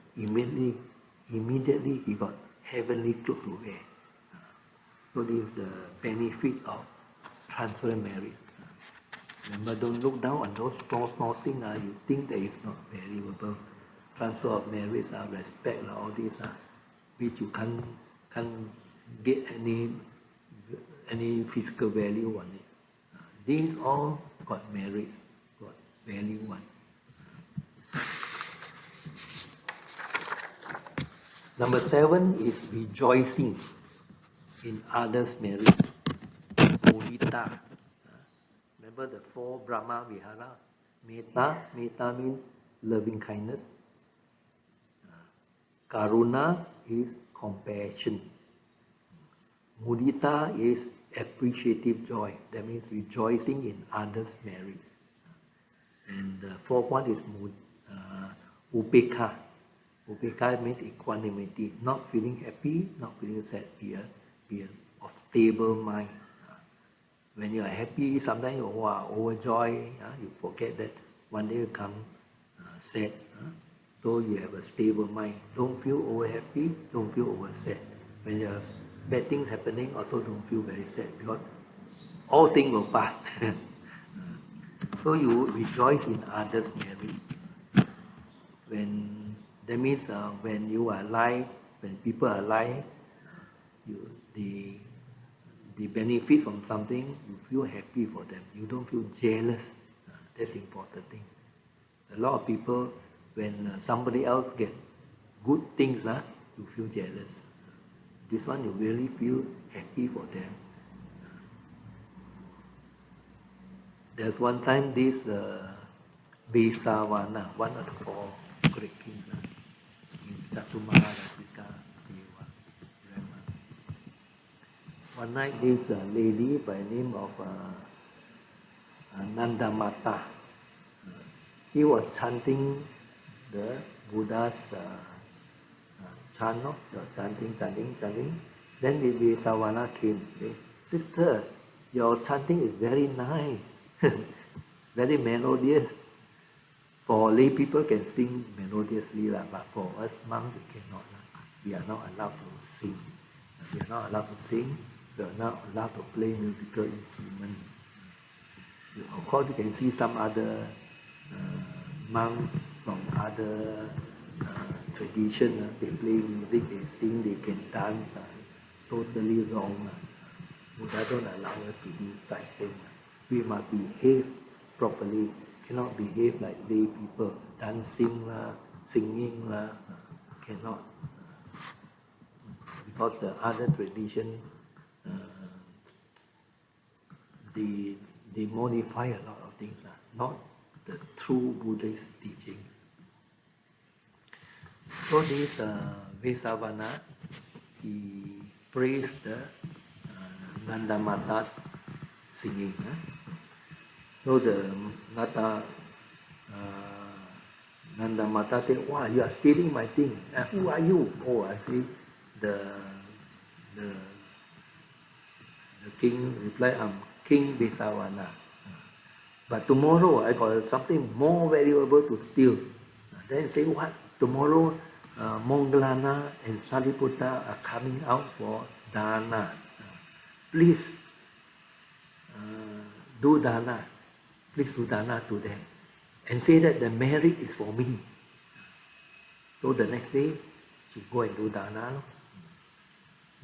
Immediately he got heavenly clothes to wear. So this is the benefit of transfer marriage. Remember, don't look down on those small things. You think that it's not valuable. Transfer of marriage, respect, all these, which you can't get any physical value on it. These all got merit, got value one. Number 7 is rejoicing in others' merit. Mudita. Remember the 4 Brahma Vihara? Metta means loving kindness. Karuna is compassion. Mudita is appreciative joy. That means rejoicing in others' merits. And the 4th one is upekha. Upekha means equanimity, not feeling happy, not feeling sad, be of stable mind. When you are happy, sometimes you are overjoyed, you forget that one day will come sad. So you have a stable mind. Don't feel over happy, don't feel over sad. When you have bad things happening, also don't feel very sad because all things will pass. So you rejoice in others' merit. That means when you are alive, when people are alive, they benefit from something, you feel happy for them. You don't feel jealous. That's the important thing. A lot of people, when somebody else get good things, you feel jealous. This one, you really feel happy for them. There's one time this Besavana, one of the four great kings in Chatumara, Rasika, Dewa, Rama. One night, this lady by the name of Nandamata, he was chanting the Buddha's chant, chanting. Then the Besavana came. Say, sister, your chanting is very nice, very melodious. For lay people can sing melodiously, but for us monks we cannot. We are not allowed to sing. We are not allowed to sing. We are not allowed to play musical instruments. Of course, you can see some other monks from other tradition. They play music, they sing, they can dance. Totally wrong. Buddha don't allow us to do such things. We must behave properly. Cannot behave like lay people, dancing, singing, cannot. Because the other tradition, they modify a lot of things, not the true Buddhist teaching. So this Vesavana, he praised the Nandamata singing. So the Nandamata said, wow, you are stealing my thing. Who are you? Oh, I see. The king replied, I'm King Vesavana. But tomorrow I got something more valuable to steal. Then say, what? Tomorrow Mongalana and Sariputta are coming out for dana. Please do dana. Please do dana to them. And say that the merit is for me. So the next day, she go and do dana.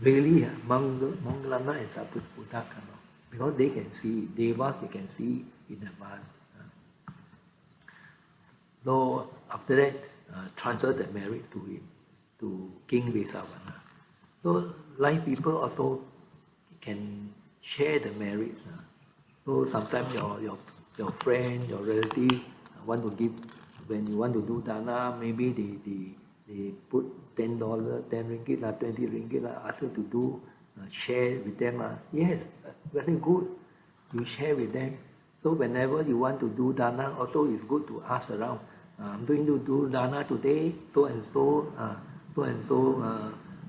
Really, Mongalana and Sariputta come out. Because they can see, Devas, they can see in advance. So after that, transfer the merit to him, to King Vesavana. So like people also can share the merits. So sometimes your friend, your relative want to give, when you want to do dana, maybe they put $10, 10 ringgit, 20 ringgit, ask you to do, share with them. Yes, very good. You share with them. So whenever you want to do dana, also it's good to ask around. I'm going to do dana today, so and so,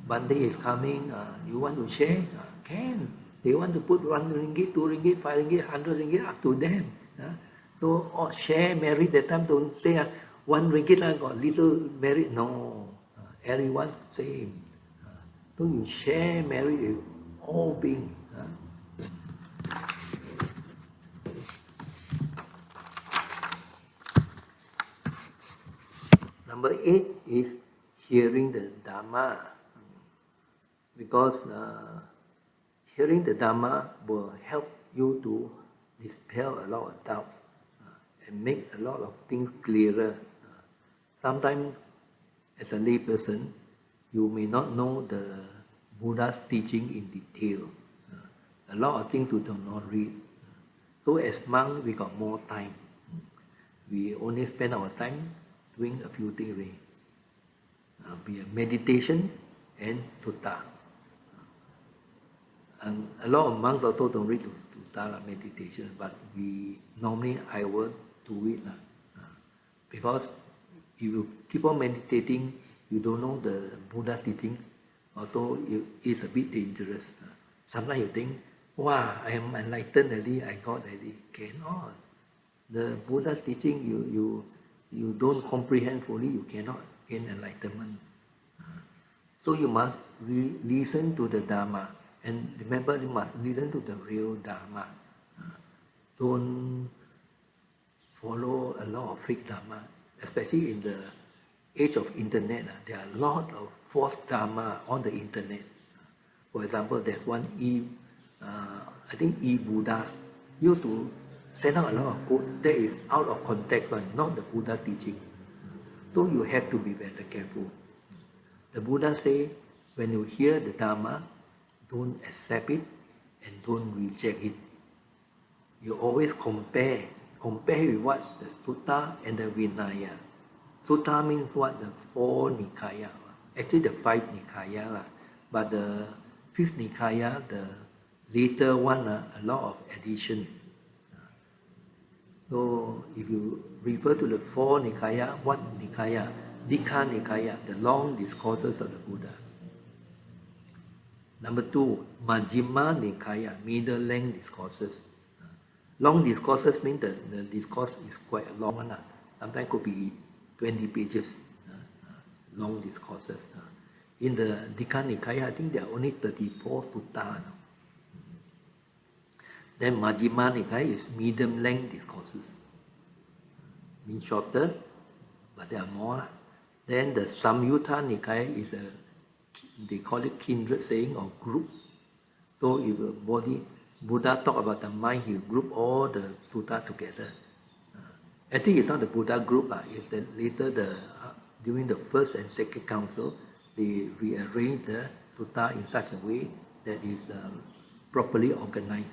Monday is coming, you want to share? Can. They want to put 1 ringgit, 2 ringgit, 5 ringgit, 100 ringgit, up to them. So share merit, that time don't say 1 ringgit got little merit. No, everyone same. So you share merit with all beings. Number 8 is hearing the Dhamma, because hearing the Dhamma will help you to dispel a lot of doubts and make a lot of things clearer. Sometimes, as a layperson, you may not know the Buddha's teaching in detail. A lot of things you do not read. So as monks, we got more time. We only spend our time doing a few things. Be a meditation and sutta. And a lot of monks also don't read to start a meditation, but I will do it. Because if you keep on meditating, you don't know the Buddha's teaching, also it's a bit dangerous. Sometimes you think, wow, I am enlightened already, I got already. Cannot. The Buddha's teaching, you don't comprehend fully, you cannot gain enlightenment. So you must listen to the Dharma. And remember, you must listen to the real Dharma. Don't follow a lot of fake Dharma, especially in the age of internet. There are a lot of false Dharma on the internet. For example, there's one I think Buddha used to send out a lot of quotes that is out of context one, not the Buddha teaching. So you have to be very careful. The Buddha say, when you hear the Dharma, don't accept it and don't reject it. You always compare with what the Sutta and the Vinaya. Sutta means what? The 4 Nikaya. Actually the 5 Nikaya. But the 5th Nikaya, the later one, a lot of addition. So if you refer to the 4 Nikaya, what Nikaya? Dikha Nikaya, the long discourses of the Buddha. Number 2, Majjhima Nikaya, middle length discourses. Long discourses means the discourse is quite a long one. Sometimes could be 20 pages, long discourses. In the Dikha Nikaya, I think there are only 34 sutta. Then Majjhima Nikaya is medium length discourses. Means shorter, but there are more. Then the Samyutta Nikaya is they call it kindred saying or group. So if Buddha talk about the mind, he group all the sutta together. I think it's not the Buddha group, it's that later during the first and second council, they rearrange the sutta in such a way that is properly organized.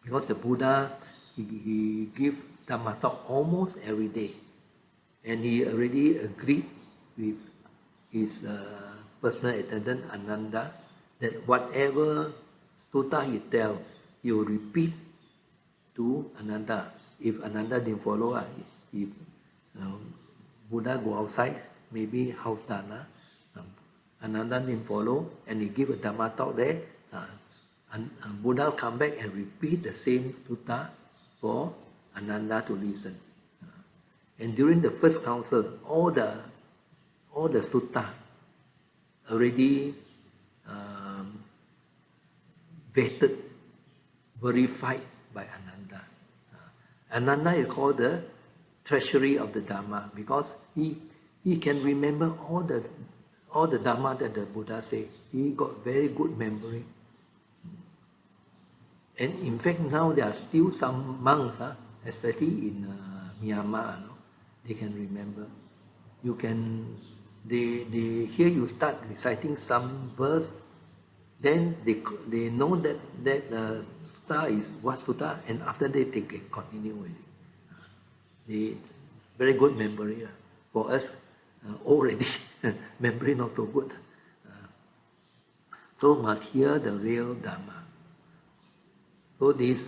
Because the Buddha, he give Dhamma talk almost every day. And he already agreed with his personal attendant Ananda that whatever sutta he tell, he will repeat to Ananda. If Ananda didn't follow, if Buddha go outside, maybe house dana, Ananda didn't follow, and he give a Dhamma talk there, and Buddha come back and repeat the same sutta for Ananda to listen. And during the first council, all the sutta already vetted, verified by Ananda. Ananda is called the treasury of the Dhamma because he can remember all the Dhamma that the Buddha say. He got very good memory. And in fact, now there are still some monks, especially in Myanmar, they can remember. They hear you start reciting some verse, then they know that sutta is what sutta, and after that they can continue with it. They very good memory. For us, already memory not so good. So must hear the real Dhamma. So this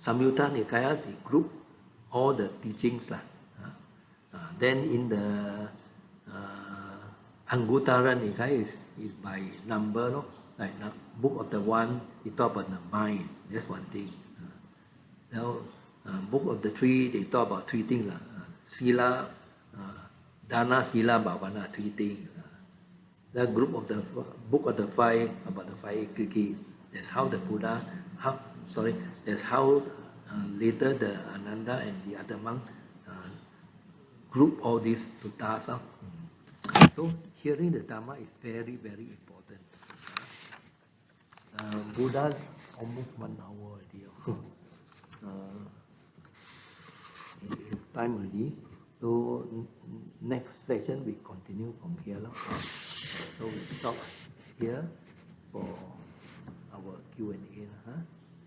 Samyutta Nikaya, they group all the teachings. Then in the Anguttara Nikaya is by number, no? Like book of the 1, he talk about the mind. That's one thing. Now, book of the 3, they talk about 3 things. Sila, Dana, Sila, Bhavana, 3 things. The group of the book of the 5 about the 5 Kriki. That's how the Buddha. That's how later the Ananda and the other monks group all these suttas up. So hearing the Dhamma is very, very important. Buddha almost 1 hour already. It's time already. So next session we continue from here. So we stop here for our Q&A.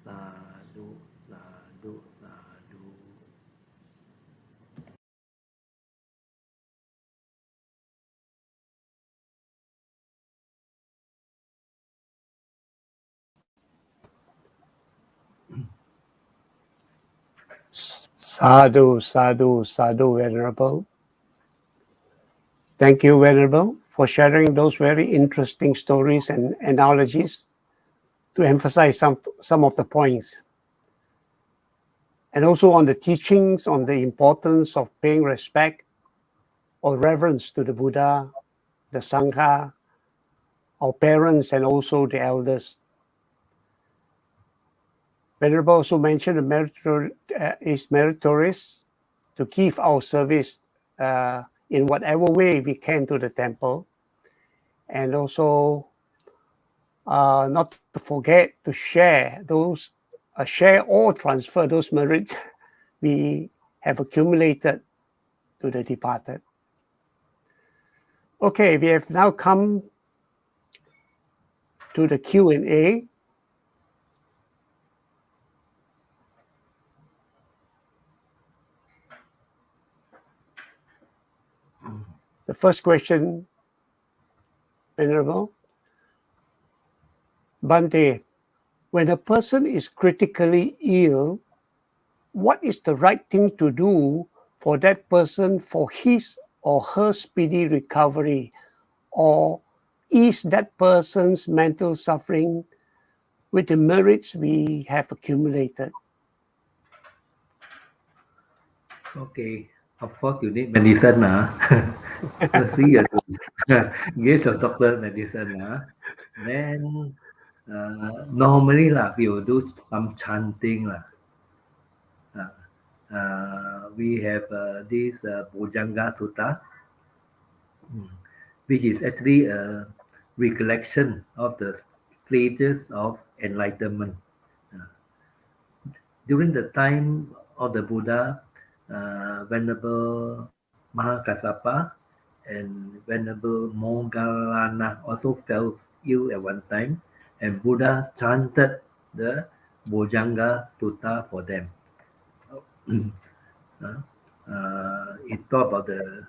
Sadhu, sadhu, sadhu. Sadhu, sadhu, sadhu, Venerable. Thank you, Venerable, for sharing those very interesting stories and analogies to emphasize some of the points. And also on the teachings on the importance of paying respect or reverence to the Buddha, the Sangha, our parents, and also the elders. Venerable also mentioned it's meritorious to give our service in whatever way we can to the temple, and also not to forget to share or transfer those merits we have accumulated to the departed. Okay, we have now come to the Q&A. The first question, Venerable. Bhante, when a person is critically ill, what is the right thing to do for that person for his or her speedy recovery, or ease that person's mental suffering with the merits we have accumulated? Okay, of course you need medicine. Firstly, you have to give the doctor medicine. Then normally we will do some chanting. We have this Bojanga Sutta, which is actually a recollection of the stages of enlightenment. During the time of the Buddha, Venerable Mahakassapa and Venerable Moggallana also fell ill at one time, and Buddha chanted the Bojanga Sutta for them. It talked about the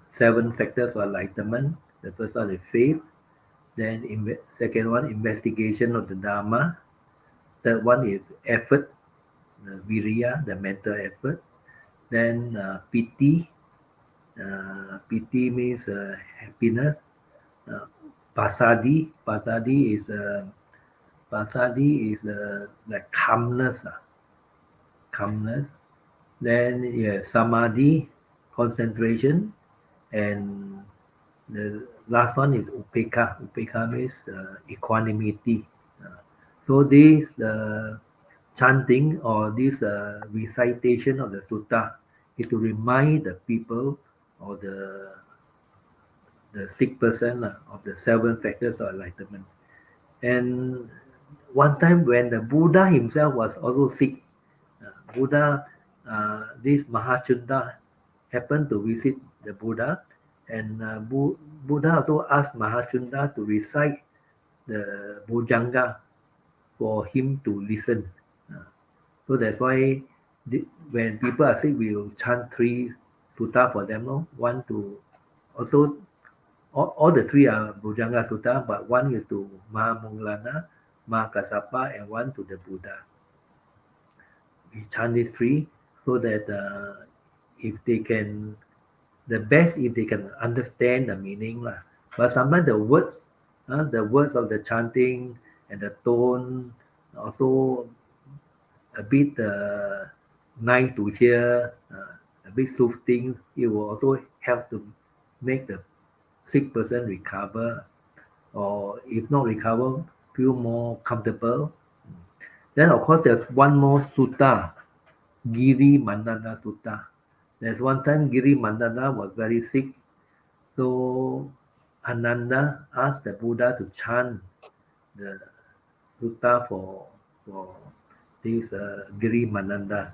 7 factors of enlightenment. The first one is faith. Then second one, investigation of the Dharma. Third one is effort, the viriya, the mental effort. Then piti. Piti means happiness. Pasadi. Pasadi is like calmness. Calmness. Then samadhi, concentration, and the last one is upeka. Upeka means equanimity. So this chanting or this recitation of the sutta is to remind the people or the sick person of the 7 factors of enlightenment. And one time when the Buddha himself was also sick, this Mahachunda happened to visit the Buddha, and Buddha also asked Mahachunda to recite the Bojanga for him to listen. So that's why when people are sick, we will chant 3 sutta for them. No? One to also all the 3 are Bojanga Sutta, but one is to Mahamoggalana, Mahakassapa, and one to the Buddha. We chant these 3 so that if they can, the best if they can understand the meaning. But sometimes the words of the chanting and the tone also a bit nice to hear, a bit soothing. It will also help to make the sick person recover, or if not recover, feel more comfortable. Then of course there's one more sutta, Giri Mandana Sutta. There's one time Giri Mandana was very sick, so Ananda asked the Buddha to chant the sutta for this Giri Mananda.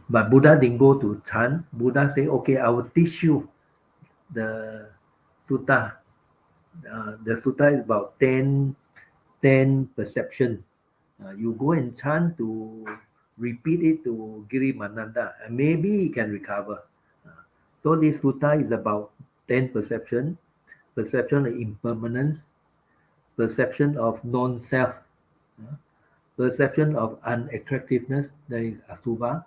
But Buddha didn't go to chant. Buddha said, okay, I will teach you the sutta. The sutta is about 10 perception. You go and chant to repeat it to Giri Mananda, and maybe he can recover. So this sutta is about 10 perception of impermanence, perception of non-self, perception of unattractiveness, that is asubha,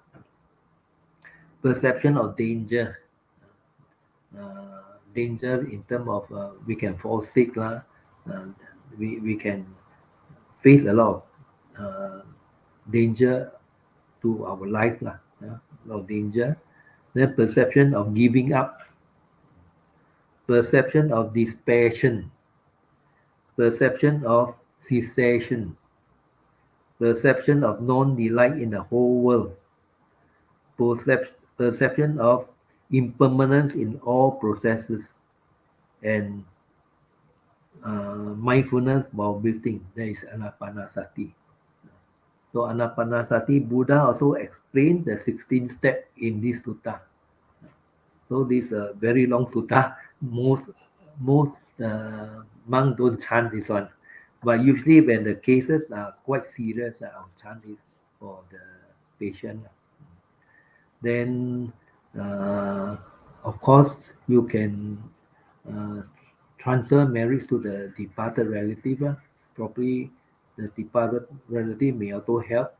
perception of danger, danger in terms of we can fall sick, we can face a lot of danger to our life, a lot of danger. Then perception of giving up, perception of dispassion, perception of cessation, perception of non-delight in the whole world, perception of impermanence in all processes, and mindfulness while breathing. That is anapanasati. So anapanasati, Buddha also explained the 16 steps in this sutta. So this is a very long sutta. Most monks don't chant this one. But usually when the cases are quite serious, I'll chant this for the patient. Then, of course, you can uh, transfer marriage to the departed relative. Probably the departed relative may also help.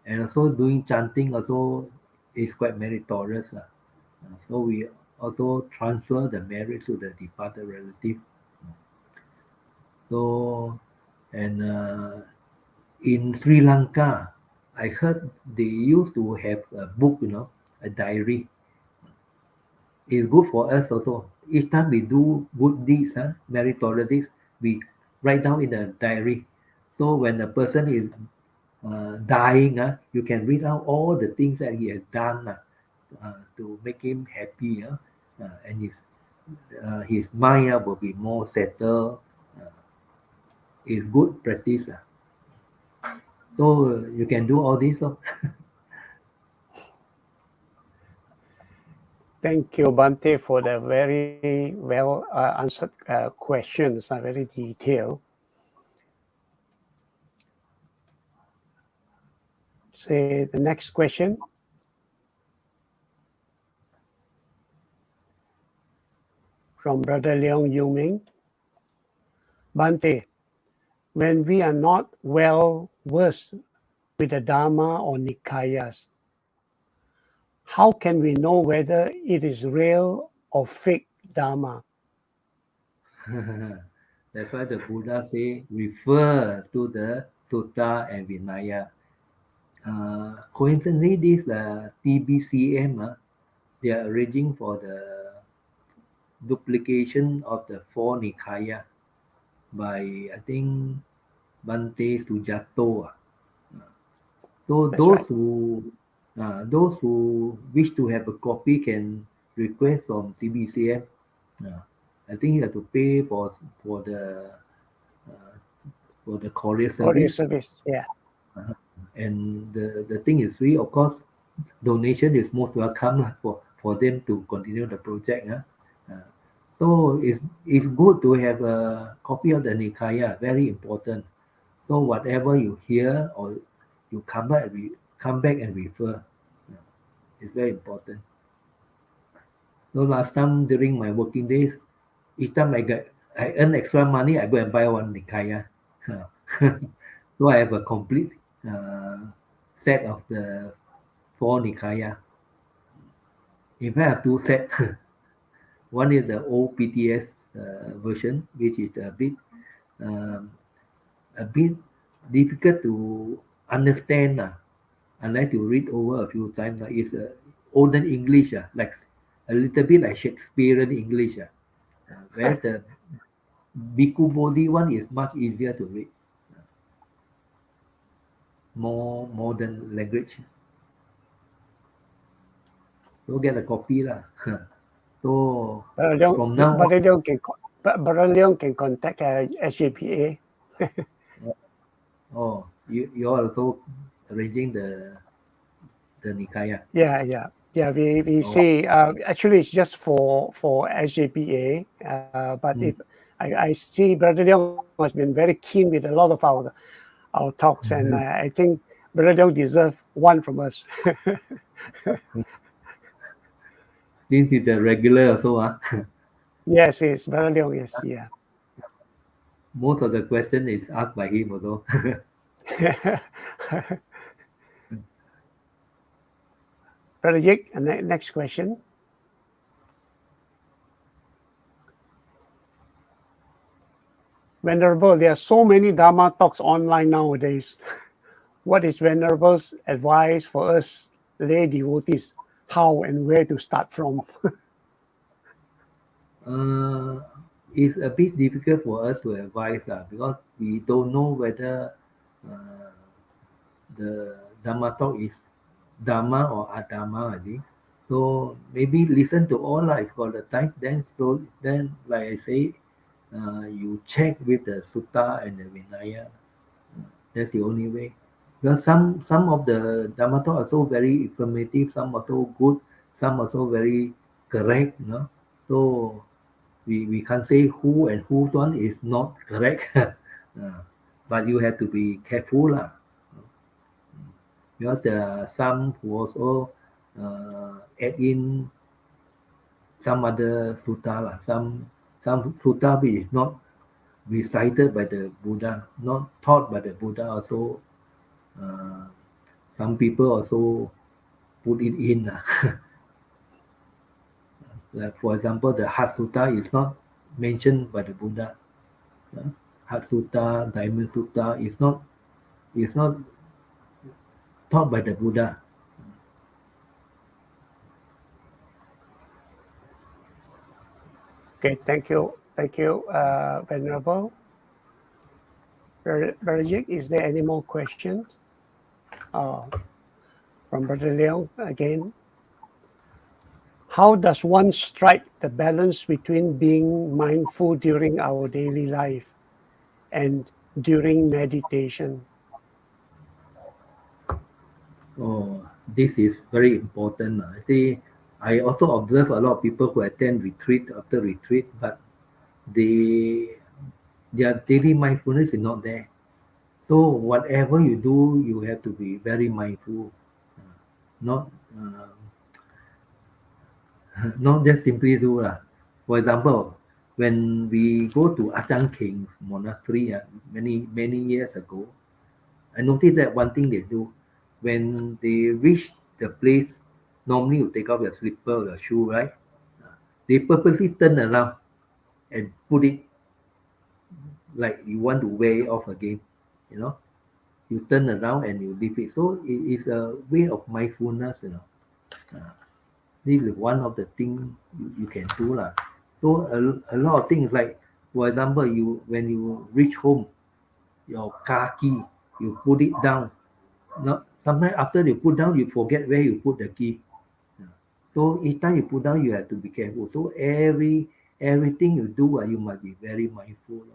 And also doing chanting also is quite meritorious. So we also transfer the marriage to the departed relative. So, and in Sri Lanka, I heard they used to have a book, a diary. It's good for us also. Each time we do good deeds, meritorious deeds, we write down in a diary. So when the person is dying, you can read out all the things that he has done to make him happy, and his mind will be more settled. Uh, it's good practice. So you can do all this. Thank you, Bante, for the very well answered questions, very detailed. Say the next question. From Brother Leong Yuming. Bante, when we are not well versed with the Dharma or Nikayas, how can we know whether it is real or fake Dharma? That's why the Buddha say refer to the Sutta and Vinaya. Coincidentally, this TBCM, they are arranging for the duplication of the four Nikaya by, I think, Bante Sujato. So That's right. those who wish to have a copy can request from TBCM. I think you have to pay uh, for the courier Courier service. service, yeah. And the thing is free. Of course, donation is most welcome for them to continue the project. So it's good to have a copy of the Nikaya, very important. So whatever you hear or you come back and refer. Yeah, it's very important. So last time during my working days, each time I earn extra money, I go and buy one Nikaya. So I have a complete uh, set of the four Nikaya. In fact, I have two sets. One is the old PTS version, which is um, a bit difficult to understand unless you read over a few times. It's olden English, like a little bit like Shakespearean English. Whereas the Bhikku Bodhi one is much easier to read, more modern language. So get a copy lah. So from now on, Brother Leong can contact SJPA. oh, you are also arranging the Nikaya. Yeah. We Oh, see. Actually, it's just for SJPA. But if mm. I see Brother Leong has been very keen with a lot of our talks, and I think Brother Leong deserves one from us. Since he's a regular also, Yes, Brother Leong. Yes, yeah. most of the question is asked by him also. Brother Yik, and next question. Venerable, there are so many Dharma talks online nowadays. What is Venerable's advice for us lay devotees? How and where to start from? It's a bit difficult for us to advise because we don't know whether uh, the Dhamma talk is Dharma or Adharma, I think. So maybe listen to all if got the time. Then like I say, you check with the Sutta and the Vinaya. That's the only way. Because some of the Dhamma talk are so very informative, some are so good, some are so very correct, you know. So we can't say who and whose one is not correct. But you have to be careful lah. Because there are some who also add in some other sutta lah, some sutta which is not recited by the Buddha, not taught by the Buddha also. Some people also put it in. Like for example, the Heart Sutta is not mentioned by the Buddha. Heart Sutta, Diamond Sutta is not taught by the Buddha. Okay, thank you, Venerable. Barajik, is there any more questions? From Brother Leong again. How does one strike the balance between being mindful during our daily life and during meditation? Oh, this is very important. I see. I also observe a lot of people who attend retreat after retreat, but their daily mindfulness is not there. So whatever you do, you have to be very mindful, not not just simply do lah. For example, when we go to Ajahn King's monastery many years ago, I noticed that one thing they do when they reach the place, normally you take off your slipper or your shoe, right? They purposely turn around and put it like you want to wear it off again, you know. You turn around and you leave it. So it is a way of mindfulness, you know. This is one of the things you can do lah. So a lot of things like, for example, when you reach home, your car key, you put it down. Not sometimes after you put down, you forget where you put the key. So each time you put down, you have to be careful. So everything you do, you must be very mindful.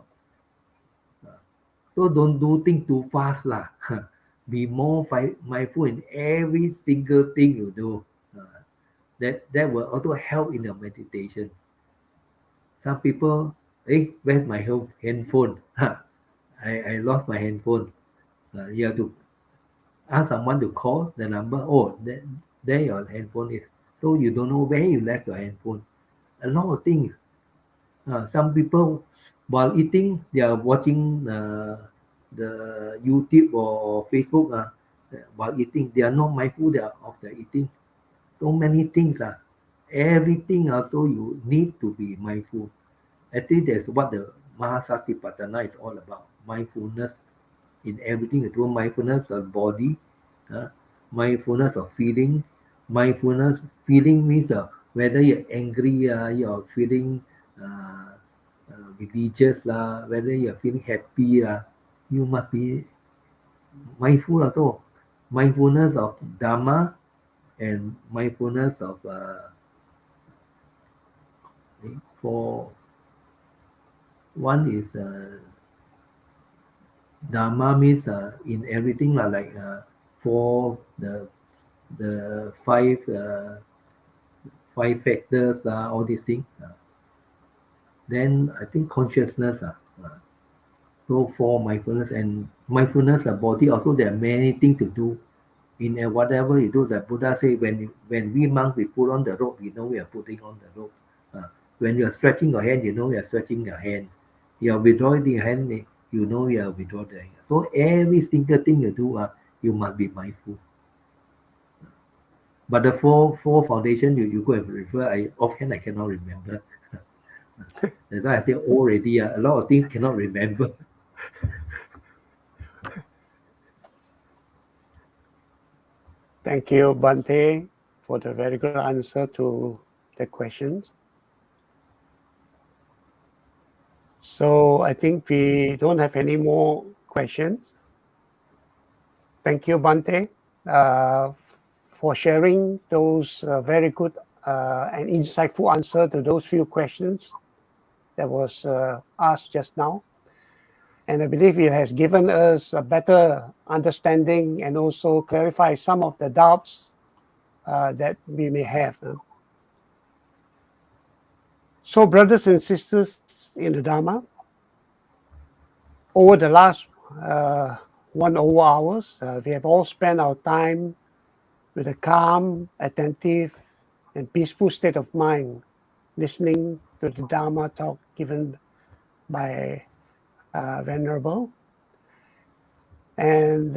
So don't do things too fast lah. Be more mindful in every single thing you do. That will also help in your meditation. Some people, where's my handphone? I lost my handphone. You have to ask someone to call the number. Oh, there your handphone is. So you don't know where you left your handphone. A lot of things. Some people, while eating, they are watching the YouTube or Facebook. While eating, they are not mindful of their eating. So many things. Everything also you need to be mindful. Actually, that's what the Mahasatipatthana is all about. Mindfulness in everything you do. Mindfulness of body, mindfulness of feeling. Mindfulness feeling means whether you're angry, you're feeling religious, whether you're feeling happy, you must be mindful also. Mindfulness of Dharma and mindfulness of for one is Dharma means in everything like for the five factors, all these things. Then I think consciousness. So for mindfulness of body also there are many things to do. In whatever you do, the Buddha say when we monks we put on the rope, you know we are putting on the rope. When you are stretching your hand, you know you are stretching your hand. You are withdrawing your hand, you know you are withdrawing the hand. So every single thing you do, you must be mindful. But the four foundation you go and refer, offhand I cannot remember. That's why I say already a lot of things cannot remember. Thank you, Bante, for the very good answer to the questions. So I think we don't have any more questions. Thank you, Bante, for sharing those very good and insightful answer to those few questions. that was asked just now. And I believe it has given us a better understanding and also clarify some of the doubts that we may have. So, brothers and sisters in the Dharma, over the last 1 hours, we have all spent our time with a calm, attentive, and peaceful state of mind, listening to the Dharma talk given by Venerable. And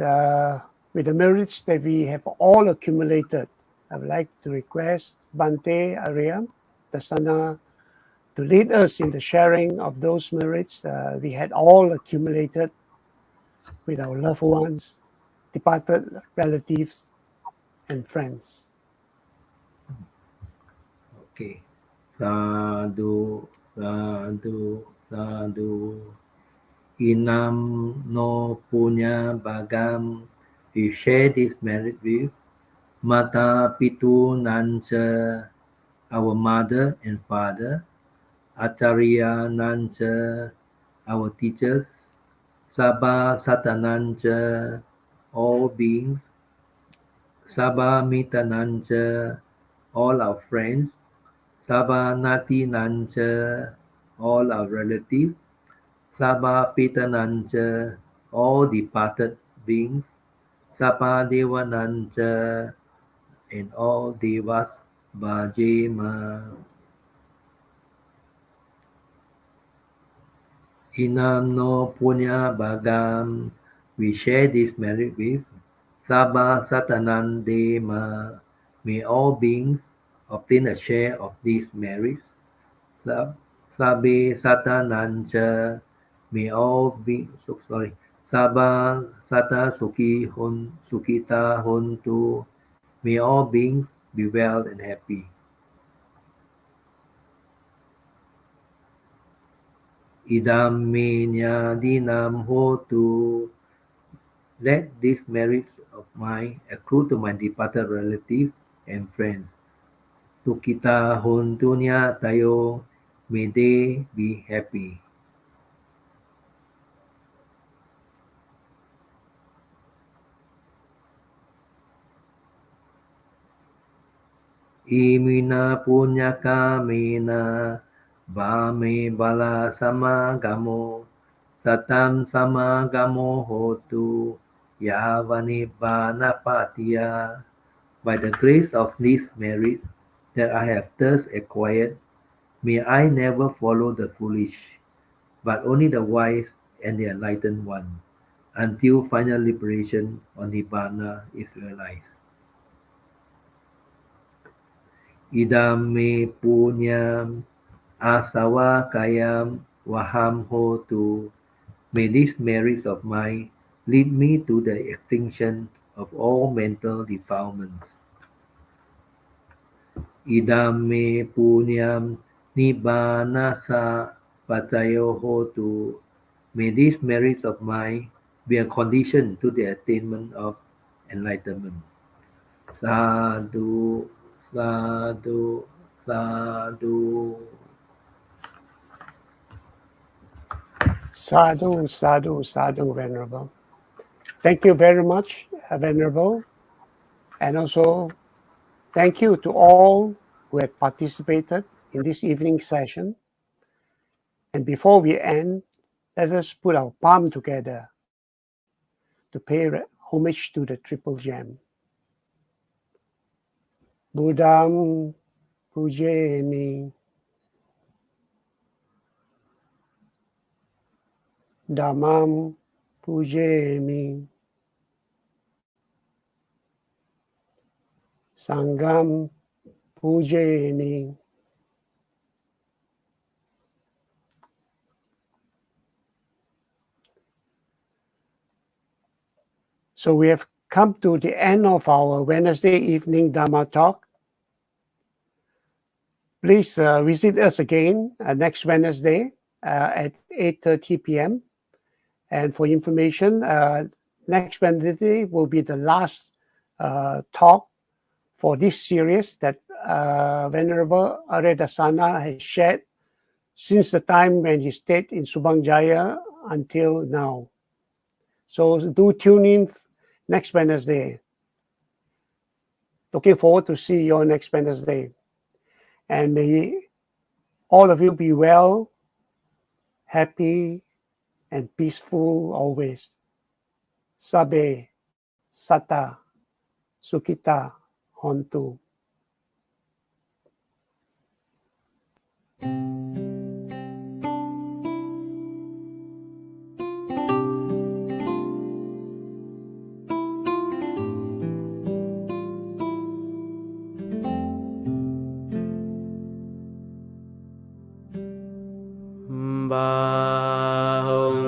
with the merits that we have all accumulated, I would like to request Bhante Ariya-dassana to lead us in the sharing of those merits we had all accumulated with our loved ones, departed relatives, and friends. Okay. Sadhu, sadhu, sadhu. Inam no punya bagam. We share this merit with Mata Pitu Nancha, our mother and father, Acharya Nancha, our teachers, Sabha Satanancha, all beings, Sabha Mitanancha, all our friends, Sabha Nati Nancha, all our relatives, Sabha Pitanancha, all departed beings, Sabha Devanancha, and all devas Bhajema. Inam no punya bagam, we share this merit with Sabha Satanandema. May all beings obtain a share of these merits. Sabe Satanancha, may all beings, Sabha Sata Sukita Hontu, may all beings be well and happy. Idam me nyadinam hotu. Let these merits of mine accrue to my departed relatives and friends. Sukita hontunya tayo. May they be happy. Imina punya kamena. Vame bala samagamo. Satam samagamo hotu. Yavanibana patiya. By the grace of this merit that I have thus acquired, may I never follow the foolish, but only the wise and the enlightened one, until final liberation or Nibbana is realized. Idam me punyam asawa kayam waham hotu. May these merits of mine lead me to the extinction of all mental defilements. Idam me punyam nibbanasa patayo hotu. May these merits of mine be a condition to the attainment of enlightenment. Sadhu, sadhu, sadhu. Sadhu, sadhu, sadhu, Venerable. Thank you very much, Venerable. And also, thank you to all who have participated in this evening session. And before we end, let us put our palm together to pay homage to the Triple Gem. Buddham pujemi, Dhammam pujemi, Sangham pujemi. So we have come to the end of our Wednesday evening Dharma talk. Please visit us again next Wednesday at 8:30 p.m. And for information, next Wednesday will be the last talk for this series that Venerable Ariya-dassana has shared since the time when he stayed in Subang Jaya until now. So do tune in next Wednesday. Looking forward to see you next Wednesday. And may all of you be well, happy, and peaceful always. Sabe, Sata, Sukita, Hontu. Bahung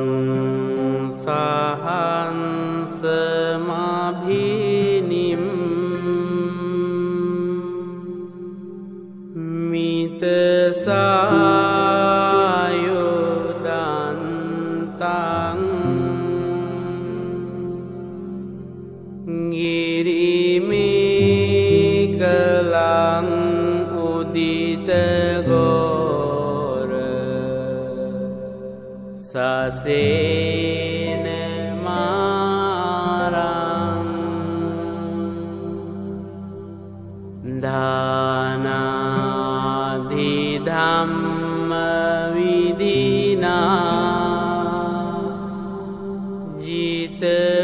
sahan semabhinim mitesayudantang ngirimi kelang uditego Sasene marang Dana di Dhamma vidina Jita